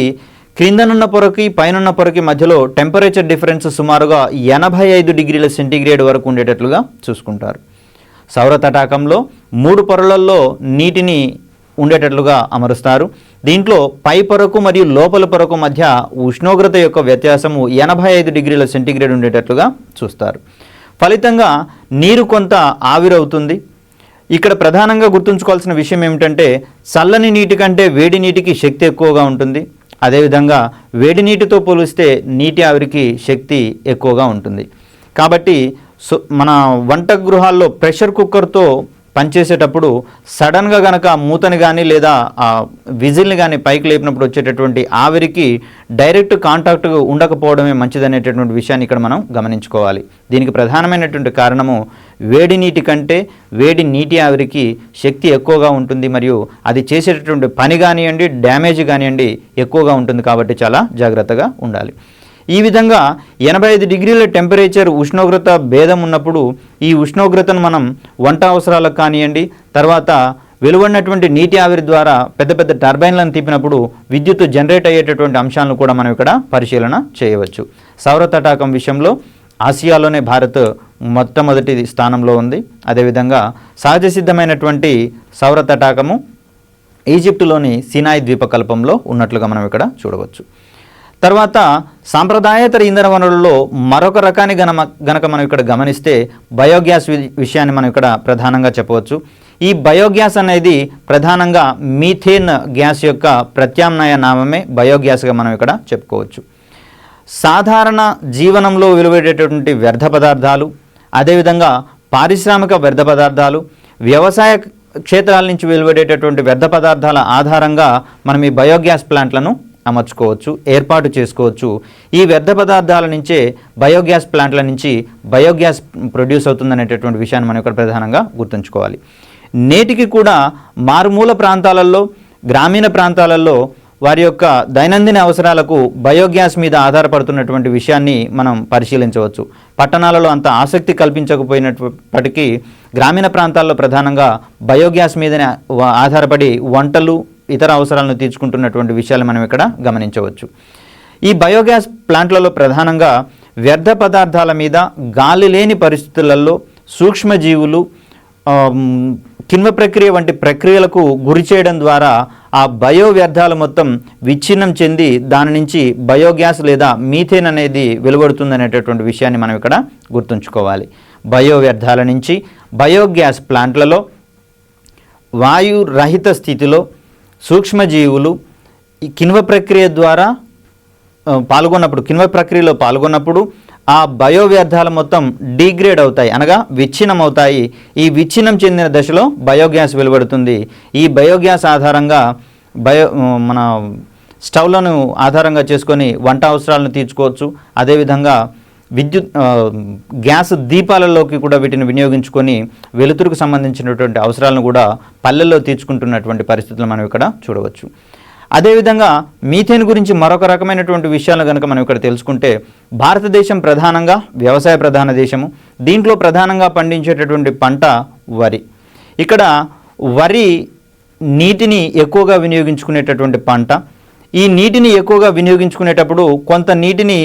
క్రిందనున్న పొరకి పైనున్న పొరకి మధ్యలో టెంపరేచర్ డిఫరెన్స్ సుమారుగా 85 డిగ్రీల సెంటీగ్రేడ్ వరకు ఉండేటట్లుగా చూసుకుంటారు. సౌర తటాకంలో 3 పొరలలో నీటిని ఉండేటట్లుగా అమరుస్తారు. దీంట్లో పై పొరకు మరియు లోపల పొరకు మధ్య ఉష్ణోగ్రత యొక్క వ్యత్యాసము 85 డిగ్రీల సెంటీగ్రేడ్ ఉండేటట్లుగా చూస్తారు. ఫలితంగా నీరు కొంత ఆవిరవుతుంది. ఇక్కడ ప్రధానంగా గుర్తుంచుకోవాల్సిన విషయం ఏమిటంటే చల్లని నీటి కంటే వేడి నీటికి శక్తి ఎక్కువగా ఉంటుంది. అదేవిధంగా వేడి నీటితో పోలిస్తే నీటి ఆవిరికి శక్తి ఎక్కువగా ఉంటుంది. కాబట్టి మన వంట గృహాల్లో ప్రెషర్ కుక్కర్తో పనిచేసేటప్పుడు సడన్గా కనుక మూతని కానీ లేదా విజిల్ని కానీ పైకి లేపినప్పుడు వచ్చేటటువంటి ఆవిరికి డైరెక్ట్ కాంటాక్ట్ ఉండకపోవడమే మంచిదనేటటువంటి విషయాన్ని ఇక్కడ మనం గమనించుకోవాలి. దీనికి ప్రధానమైనటువంటి కారణము వేడి నీటి కంటే వేడి నీటి ఆవిరికి శక్తి ఎక్కువగా ఉంటుంది మరియు అది చేసేటటువంటి పని కానివ్వండి, డ్యామేజ్ కానివ్వండి ఎక్కువగా ఉంటుంది. కాబట్టి చాలా జాగ్రత్తగా ఉండాలి. ఈ విధంగా 85 డిగ్రీల టెంపరేచర్ ఉష్ణోగ్రత భేదం ఉన్నప్పుడు ఈ ఉష్ణోగ్రతను మనం వంట అవసరాలకు కానివ్వండి, తర్వాత వెలువడినటువంటి నీటి ఆవిరి ద్వారా పెద్ద పెద్ద టర్బైన్లను తిప్పినప్పుడు విద్యుత్ జనరేట్ అయ్యేటటువంటి అంశాలను కూడా మనం ఇక్కడ పరిశీలన చేయవచ్చు. సౌర తటాకం విషయంలో ఆసియాలోనే భారత్ మొట్టమొదటి స్థానంలో ఉంది. అదేవిధంగా సహజ సిద్ధమైనటువంటి సౌర తటాకము ఈజిప్టులోని సినాయి ద్వీపకల్పంలో ఉన్నట్లుగా మనం ఇక్కడ చూడవచ్చు. తర్వాత సాంప్రదాయేతర ఇంధన వనరులలో మరొక రకాన్ని గనక మనం ఇక్కడ గమనిస్తే బయోగ్యాస్ విషయాన్ని మనం ఇక్కడ ప్రధానంగా చెప్పవచ్చు. ఈ బయోగ్యాస్ అనేది ప్రధానంగా మీథేన్ గ్యాస్ యొక్క ప్రత్యామ్నాయ నామమే బయోగ్యాస్గా మనం ఇక్కడ చెప్పుకోవచ్చు. సాధారణ జీవనంలో వెలువడేటటువంటి వ్యర్థ పదార్థాలు, అదేవిధంగా పారిశ్రామిక వ్యర్థ పదార్థాలు, వ్యవసాయ క్షేత్రాల నుంచి వెలువడేటటువంటి వ్యర్థ పదార్థాల ఆధారంగా మనం ఈ బయోగ్యాస్ ప్లాంట్లను అమర్చుకోవచ్చు, ఏర్పాటు చేసుకోవచ్చు. ఈ వ్యర్థ పదార్థాల నుంచే బయోగ్యాస్ ప్లాంట్ల నుంచి బయోగ్యాస్ ప్రొడ్యూస్ అవుతుందనేటటువంటి విషయాన్ని మనం ఇక్కడ ప్రధానంగా గుర్తుంచుకోవాలి. నేటికి కూడా మారుమూల ప్రాంతాలలో, గ్రామీణ ప్రాంతాలలో వారి యొక్క దైనందిన అవసరాలకు బయోగ్యాస్ మీద ఆధారపడుతున్నటువంటి విషయాన్ని మనం పరిశీలించవచ్చు. పట్టణాలలో అంత ఆసక్తి కల్పించకపోయినప్పటికీ గ్రామీణ ప్రాంతాల్లో ప్రధానంగా బయోగ్యాస్ మీదనే ఆధారపడి వంటలు, ఇతర అవసరాలను తీర్చుకుంటున్నటువంటి విషయాలు మనం ఇక్కడ గమనించవచ్చు. ఈ బయోగ్యాస్ ప్లాంట్లలో ప్రధానంగా వ్యర్థ పదార్థాల మీద గాలి లేని పరిస్థితులలో సూక్ష్మజీవులు కిణ్వ ప్రక్రియ వంటి ప్రక్రియలకు గురి చేయడం ద్వారా ఆ బయో వ్యర్థాలు మొత్తం విచ్ఛిన్నం చెంది దాని నుంచి బయోగ్యాస్ లేదా మీథేన్ అనేది వెలువడుతుందనేటటువంటి విషయాన్ని మనం ఇక్కడ గుర్తుంచుకోవాలి. బయో వ్యర్థాల నుంచి బయోగ్యాస్ ప్లాంట్లలో వాయు రహిత స్థితిలో సూక్ష్మజీవులు ఈ కిణ్వ ప్రక్రియ ద్వారా కిణ్వ ప్రక్రియలో పాల్గొన్నప్పుడు ఆ బయో వ్యర్థాలు మొత్తం డీగ్రేడ్ అవుతాయి, అనగా విచ్ఛిన్నం అవుతాయి. ఈ విచ్ఛిన్నం చెందిన దశలో బయోగ్యాస్ వెలువడుతుంది. ఈ బయోగ్యాస్ ఆధారంగా మన స్టవ్లను ఆధారంగా చేసుకొని వంట అవసరాలను తీర్చుకోవచ్చు. అదేవిధంగా గ్యాస్ దీపాలలోకి కూడా వీటిని వినియోగించుకొని వెలుతురుకు సంబంధించినటువంటి అవసరాలను కూడా పల్లెల్లో తీర్చుకుంటున్నటువంటి పరిస్థితులు మనం ఇక్కడ చూడవచ్చు. అదేవిధంగా మీథేన్ గురించి మరొక రకమైనటువంటి విషయాలను కనుక మనం ఇక్కడ తెలుసుకుంటే, భారతదేశం ప్రధానంగా వ్యవసాయ ప్రధాన దేశము. దీంట్లో ప్రధానంగా పండించేటటువంటి పంట వరి. ఇక్కడ వరి నీటిని ఎక్కువగా వినియోగించుకునేటటువంటి పంట. ఈ నీటిని ఎక్కువగా వినియోగించుకునేటప్పుడు కొంత నీటిని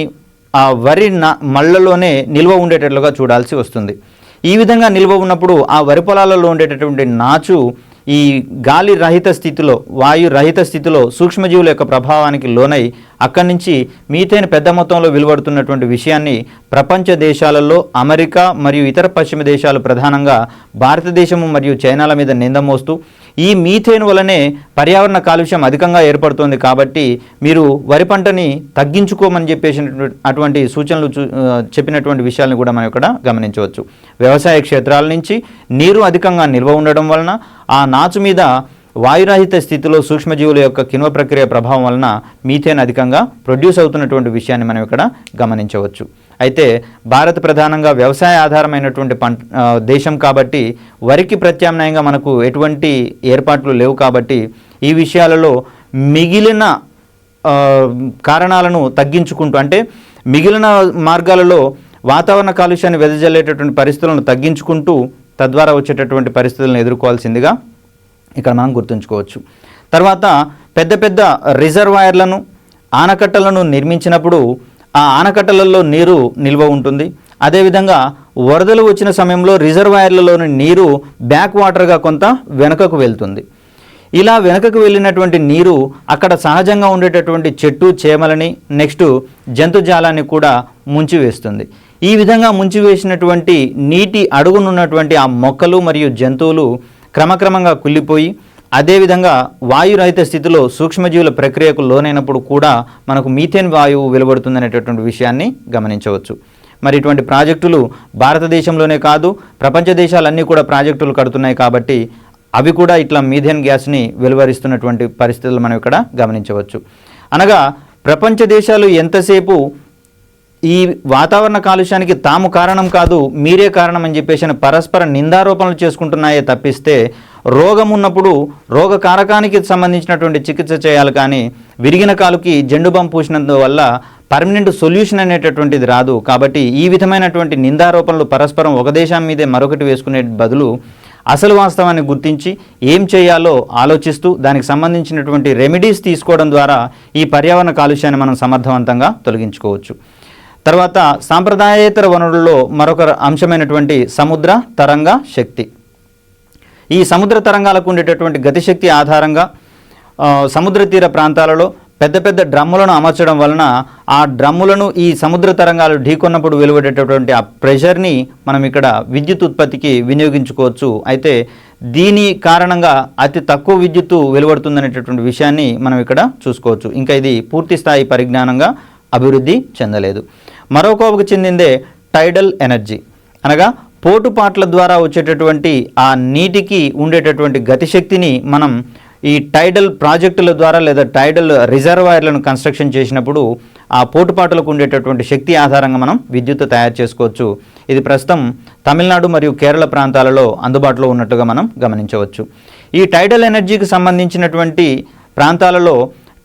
ఆ వరి మళ్ళలోనే నిల్వ ఉండేటట్లుగా చూడాల్సి వస్తుంది. ఈ విధంగా నిల్వ ఉన్నప్పుడు ఆ వరి పొలాలలో ఉండేటటువంటి నాచు ఈ గాలి రహిత స్థితిలో, వాయు రహిత స్థితిలో సూక్ష్మజీవుల యొక్క ప్రభావానికి లోనై అక్కడి నుంచి మీథేన్ పెద్ద మొత్తంలో వెలువడుతున్నటువంటి విషయాన్ని ప్రపంచ దేశాలలో అమెరికా మరియు ఇతర పశ్చిమ దేశాలు ప్రధానంగా భారతదేశము మరియు చైనాల మీద నింద మోస్తూ ఈ మీథేన్ వలనే పర్యావరణ కాలుష్యం అధికంగా ఏర్పడుతుంది, కాబట్టి మీరు వరి పంటని తగ్గించుకోమని చెప్పేసి అటువంటి సూచనలు చెప్పినటువంటి విషయాలను కూడా మనం ఇక్కడ గమనించవచ్చు. వ్యవసాయ క్షేత్రాల నుంచి నీరు అధికంగా నిల్వ ఉండడం వలన ఆ నాచు మీద వాయురహిత స్థితిలో సూక్ష్మజీవుల యొక్క కిణ్వ ప్రక్రియ ప్రభావం వలన మీథేన్ అధికంగా ప్రొడ్యూస్ అవుతున్నటువంటి విషయాన్ని మనం ఇక్కడ గమనించవచ్చు. అయితే భారత్ ప్రధానంగా వ్యవసాయ ఆధారమైనటువంటి దేశం కాబట్టి వరికి ప్రత్యామ్నాయంగా మనకు ఎటువంటి ఏర్పాట్లు లేవు. కాబట్టి ఈ విషయాలలో మిగిలిన కారణాలను తగ్గించుకుంటూ, అంటే మిగిలిన మార్గాలలో వాతావరణ కాలుష్యాన్ని వెదజల్లేటటువంటి పరిస్థితులను తగ్గించుకుంటూ తద్వారా వచ్చేటటువంటి పరిస్థితులను ఎదుర్కోవాల్సిందిగా ఇక్కడ మనం గుర్తుంచుకోవచ్చు. తర్వాత పెద్ద పెద్ద రిజర్వాయర్లను, ఆనకట్టలను నిర్మించినప్పుడు ఆ ఆనకట్టలలో నీరు నిల్వ ఉంటుంది. అదేవిధంగా వరదలు వచ్చిన సమయంలో రిజర్వాయర్లలోని నీరు బ్యాక్ వాటర్గా కొంత వెనుకకు వెళ్తుంది. ఇలా వెనుకకు వెళ్ళినటువంటి నీరు అక్కడ సహజంగా ఉండేటటువంటి చెట్టు చేమలని, నెక్స్ట్ జంతుజాలాన్ని కూడా ముంచివేస్తుంది. ఈ విధంగా ముంచివేసినటువంటి నీటి అడుగునున్నటువంటి ఆ మొక్కలు మరియు జంతువులు క్రమక్రమంగా కుళ్ళిపోయి, అదేవిధంగా వాయురహిత స్థితిలో సూక్ష్మజీవుల ప్రక్రియకు లోనైనప్పుడు కూడా మనకు మీథేన్ వాయువు వెలువడుతుందనేటటువంటి విషయాన్ని గమనించవచ్చు. మరి ఇటువంటి ప్రాజెక్టులు భారతదేశంలోనే కాదు, ప్రపంచ దేశాలన్నీ కూడా ప్రాజెక్టులు కడుతున్నాయి. కాబట్టి అవి కూడా ఇట్లా మీథేన్ గ్యాస్ని వెలువరిస్తున్నటువంటి పరిస్థితులు మనం ఇక్కడ గమనించవచ్చు. అనగా ప్రపంచ దేశాలు ఎంతసేపు ఈ వాతావరణ కాలుష్యానికి తాము కారణం కాదు, మీరే కారణం అని చెప్పేసి పరస్పర నిందారోపణలు చేసుకుంటున్నాయే తప్పిస్తే రోగం ఉన్నప్పుడు రోగ కారకానికి సంబంధించినటువంటి చికిత్స చేయాలి, కానీ విరిగిన కాలుకి జెండుబాం పూసినందువల్ల పర్మనెంట్ సొల్యూషన్ అనేటటువంటిది రాదు. కాబట్టి ఈ విధమైనటువంటి నిందారోపణలు పరస్పరం ఒక దేశం మీదే మరొకటి వేసుకునే బదులు అసలు వాస్తవాన్ని గుర్తించి ఏం చేయాలో ఆలోచిస్తూ దానికి సంబంధించినటువంటి రెమెడీస్ తీసుకోవడం ద్వారా ఈ పర్యావరణ కాలుష్యాన్ని మనం సమర్థవంతంగా తొలగించుకోవచ్చు. తర్వాత సాంప్రదాయేతర వనరుల్లో మరొక అంశమైనటువంటి సముద్ర తరంగ శక్తి. ఈ సముద్ర తరంగాలకు ఉండేటటువంటి గతిశక్తి ఆధారంగా సముద్ర తీర ప్రాంతాలలో పెద్ద పెద్ద డ్రమ్ములను అమర్చడం వలన ఆ డ్రమ్ములను ఈ సముద్ర తరంగాలు ఢీకొన్నప్పుడు వెలువడేటటువంటి ఆ ప్రెషర్ని మనం ఇక్కడ విద్యుత్ ఉత్పత్తికి వినియోగించుకోవచ్చు. అయితే దీని కారణంగా అతి తక్కువ విద్యుత్తు వెలువడుతుందనేటటువంటి విషయాన్ని మనం ఇక్కడ చూసుకోవచ్చు. ఇంకా ఇది పూర్తి స్థాయి పరిజ్ఞానంగా అభివృద్ధి చెందలేదు. మరో కోవకు చెందిందే టైడల్ ఎనర్జీ, అనగా పోటుపాట్ల ద్వారా వచ్చేటటువంటి ఆ నీటికి ఉండేటటువంటి గతిశక్తిని మనం ఈ టైడల్ ప్రాజెక్టుల ద్వారా లేదా టైడల్ రిజర్వాయర్లను కన్స్ట్రక్షన్ చేసినప్పుడు ఆ పోటుపాటులకు ఉండేటటువంటి శక్తి ఆధారంగా మనం విద్యుత్ తయారు చేసుకోవచ్చు. ఇది ప్రస్తుతం తమిళనాడు మరియు కేరళ ప్రాంతాలలో అందుబాటులో ఉన్నట్టుగా మనం గమనించవచ్చు. ఈ టైడల్ ఎనర్జీకి సంబంధించినటువంటి ప్రాంతాలలో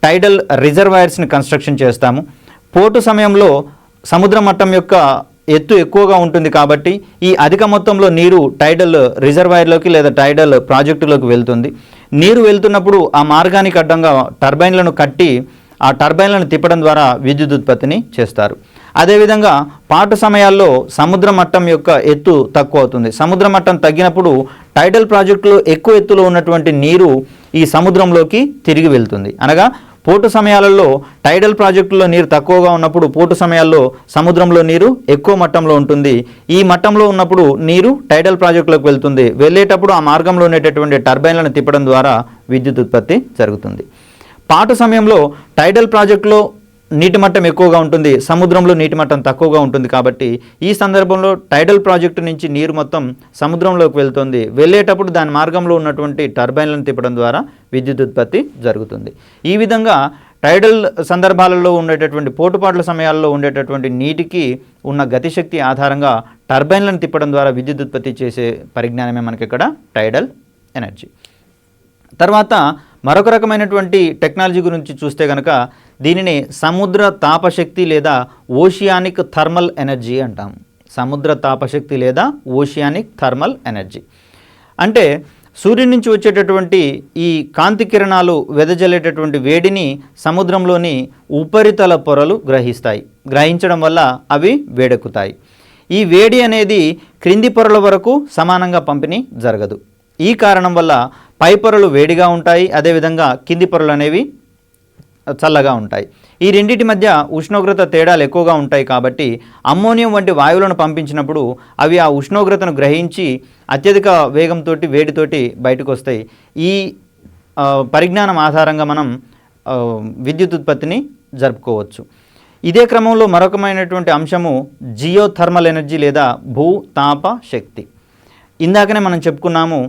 టైడల్ రిజర్వాయర్స్ని కన్స్ట్రక్షన్ చేస్తాము. పోటు సమయంలో సముద్ర మట్టం యొక్క ఎత్తు ఎక్కువగా ఉంటుంది కాబట్టి ఈ అధిక మొత్తంలో నీరు టైడల్ రిజర్వాయర్లోకి లేదా టైడల్ ప్రాజెక్టులోకి వెళ్తుంది. నీరు వెళ్తున్నప్పుడు ఆ మార్గానికి అడ్డంగా టర్బైన్లను కట్టి ఆ టర్బైన్లను తిప్పడం ద్వారా విద్యుత్ ఉత్పత్తిని చేస్తారు. అదేవిధంగా పాటు సమయాల్లో సముద్ర మట్టం యొక్క ఎత్తు తక్కువ అవుతుంది. సముద్ర మట్టం తగ్గినప్పుడు టైడల్ ప్రాజెక్టులో ఎక్కువ ఎత్తులో ఉన్నటువంటి నీరు ఈ సముద్రంలోకి తిరిగి వెళ్తుంది. అనగా పోటు సమయాలలో టైడల్ ప్రాజెక్టులో నీరు తక్కువగా ఉన్నప్పుడు పోటు సమయాల్లో సముద్రంలో నీరు ఎక్కువ మట్టంలో ఉంటుంది. ఈ మట్టంలో ఉన్నప్పుడు నీరు టైడల్ ప్రాజెక్టులోకి వెళ్తుంది. వెళ్ళేటప్పుడు ఆ మార్గంలో ఉండేటటువంటి టర్బైన్లను తిప్పడం ద్వారా విద్యుత్ ఉత్పత్తి జరుగుతుంది. పాటు సమయంలో టైడల్ ప్రాజెక్టులో నీటి మట్టం ఎక్కువగా ఉంటుంది, సముద్రంలో నీటి మట్టం తక్కువగా ఉంటుంది. కాబట్టి ఈ సందర్భంలో టైడల్ ప్రాజెక్టు నుంచి నీరు మొత్తం సముద్రంలోకి వెళ్తుంది. వెళ్ళేటప్పుడు దాని మార్గంలో ఉన్నటువంటి టర్బైన్లను తిప్పడం ద్వారా విద్యుత్ ఉత్పత్తి జరుగుతుంది. ఈ విధంగా టైడల్ సందర్భాలలో ఉండేటటువంటి పోటుపాట్ల సమయాల్లో ఉండేటటువంటి నీటికి ఉన్న గతిశక్తి ఆధారంగా టర్బైన్లను తిప్పడం ద్వారా విద్యుత్ ఉత్పత్తి చేసే పరిజ్ఞానమే మనకి ఇక్కడ టైడల్ ఎనర్జీ. తర్వాత మరొక రకమైనటువంటి టెక్నాలజీ గురించి చూస్తే కనుక దీనిని సముద్ర తాపశక్తి లేదా ఓషియానిక్ థర్మల్ ఎనర్జీ అంటాం. సముద్ర తాపశక్తి లేదా ఓషియానిక్ థర్మల్ ఎనర్జీ అంటే సూర్యుడి నుంచి వచ్చేటటువంటి ఈ కాంతి కిరణాలు వెదజల్లేటటువంటి వేడిని సముద్రంలోని ఉపరితల పొరలు గ్రహించడం వల్ల అవి వేడెక్కుతాయి. ఈ వేడి అనేది క్రింది పొరల వరకు సమానంగా పంపిణీ జరగదు. ఈ కారణం వల్ల పై పొరలు వేడిగా ఉంటాయి, అదేవిధంగా కింది పొరలు అనేవి చల్లగా ఉంటాయి. ఈ రెండింటి మధ్య ఉష్ణోగ్రత తేడాలు ఎక్కువగా ఉంటాయి. కాబట్టి అమ్మోనియం వంటి వాయువులను పంపించినప్పుడు అవి ఆ ఉష్ణోగ్రతను గ్రహించి అత్యధిక వేగంతో వేడితోటి బయటకు వస్తాయి. ఈ పరిజ్ఞానం ఆధారంగా మనం విద్యుత్ ఉత్పత్తిని జరుపుకోవచ్చు. ఇదే క్రమంలో మరొకమైనటువంటి అంశము జియోథర్మల్ ఎనర్జీ లేదా భూతాప శక్తి. ఇందాకనే మనం చెప్పుకున్నాము,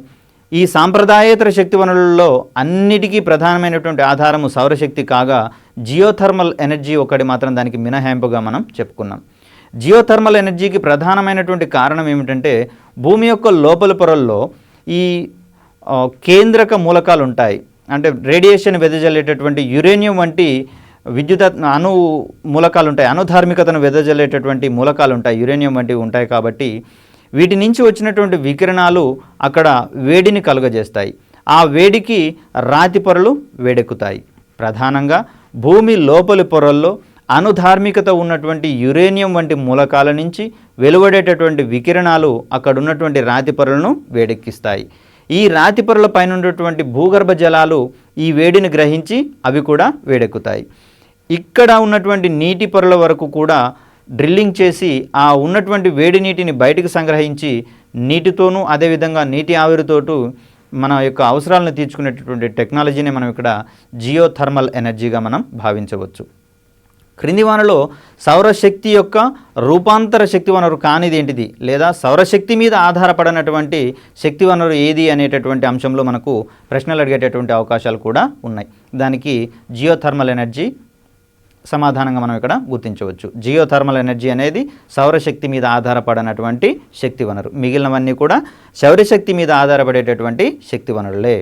ఈ సాంప్రదాయేతర శక్తి వనరులలో అన్నిటికీ ప్రధానమైనటువంటి ఆధారము సౌరశక్తి కాగా జియోథర్మల్ ఎనర్జీ ఒకటి మాత్రం దానికి మినహాయింపుగా మనం చెప్పుకున్నాం. జియోథర్మల్ ఎనర్జీకి ప్రధానమైనటువంటి కారణం ఏమిటంటే భూమి యొక్క లోపల పొరల్లో ఈ కేంద్రక మూలకాలు ఉంటాయి. అంటే రేడియేషన్ వెదజల్లేటటువంటి యురేనియం వంటి విద్యుత్ అణు మూలకాలు ఉంటాయి, అణుధార్మికతను వెదజల్లేటటువంటి మూలకాలు ఉంటాయి, యురేనియం వంటివి ఉంటాయి. కాబట్టి వీటి నుంచి వచ్చినటువంటి వికిరణాలు అక్కడ వేడిని కలుగజేస్తాయి. ఆ వేడికి రాతి పొరలు వేడెక్కుతాయి. ప్రధానంగా భూమి లోపలి పొరల్లో అణుధార్మికత ఉన్నటువంటి యురేనియం వంటి మూలకాల నుంచి వెలువడేటటువంటి వికిరణాలు అక్కడ ఉన్నటువంటి రాతి పొరలను వేడెక్కిస్తాయి. ఈ రాతి పొరల పైన ఉన్నటువంటి భూగర్భ జలాలు ఈ వేడిని గ్రహించి అవి కూడా వేడెక్కుతాయి. ఇక్కడ ఉన్నటువంటి నీటి పొరల వరకు కూడా డ్రిల్లింగ్ చేసి ఆ ఉన్నటువంటి వేడి నీటిని బయటకు సంగ్రహించి నీటితోనూ అదేవిధంగా నీటి ఆవిరితోటూ మన యొక్క అవసరాలను తీర్చుకునేటటువంటి టెక్నాలజీని మనం ఇక్కడ జియోథర్మల్ ఎనర్జీగా మనం భావించవచ్చు. క్రింది వానలో సౌరశక్తి యొక్క రూపాంతర శక్తి వనరు కానిది ఏంటిది, లేదా సౌరశక్తి మీద ఆధారపడినటువంటి శక్తి వనరు ఏది అనేటటువంటి అంశంలో మనకు ప్రశ్నలు అడిగేటటువంటి అవకాశాలు కూడా ఉన్నాయి. దానికి జియోథర్మల్ ఎనర్జీ సమాధానంగా మనం ఇక్కడ గుర్తించవచ్చు. జియోథర్మల్ ఎనర్జీ అనేది సౌరశక్తి మీద ఆధారపడినటువంటి శక్తి వనరు. మిగిలినవన్నీ కూడా సౌరశక్తి మీద ఆధారపడేటటువంటి శక్తి వనరులే.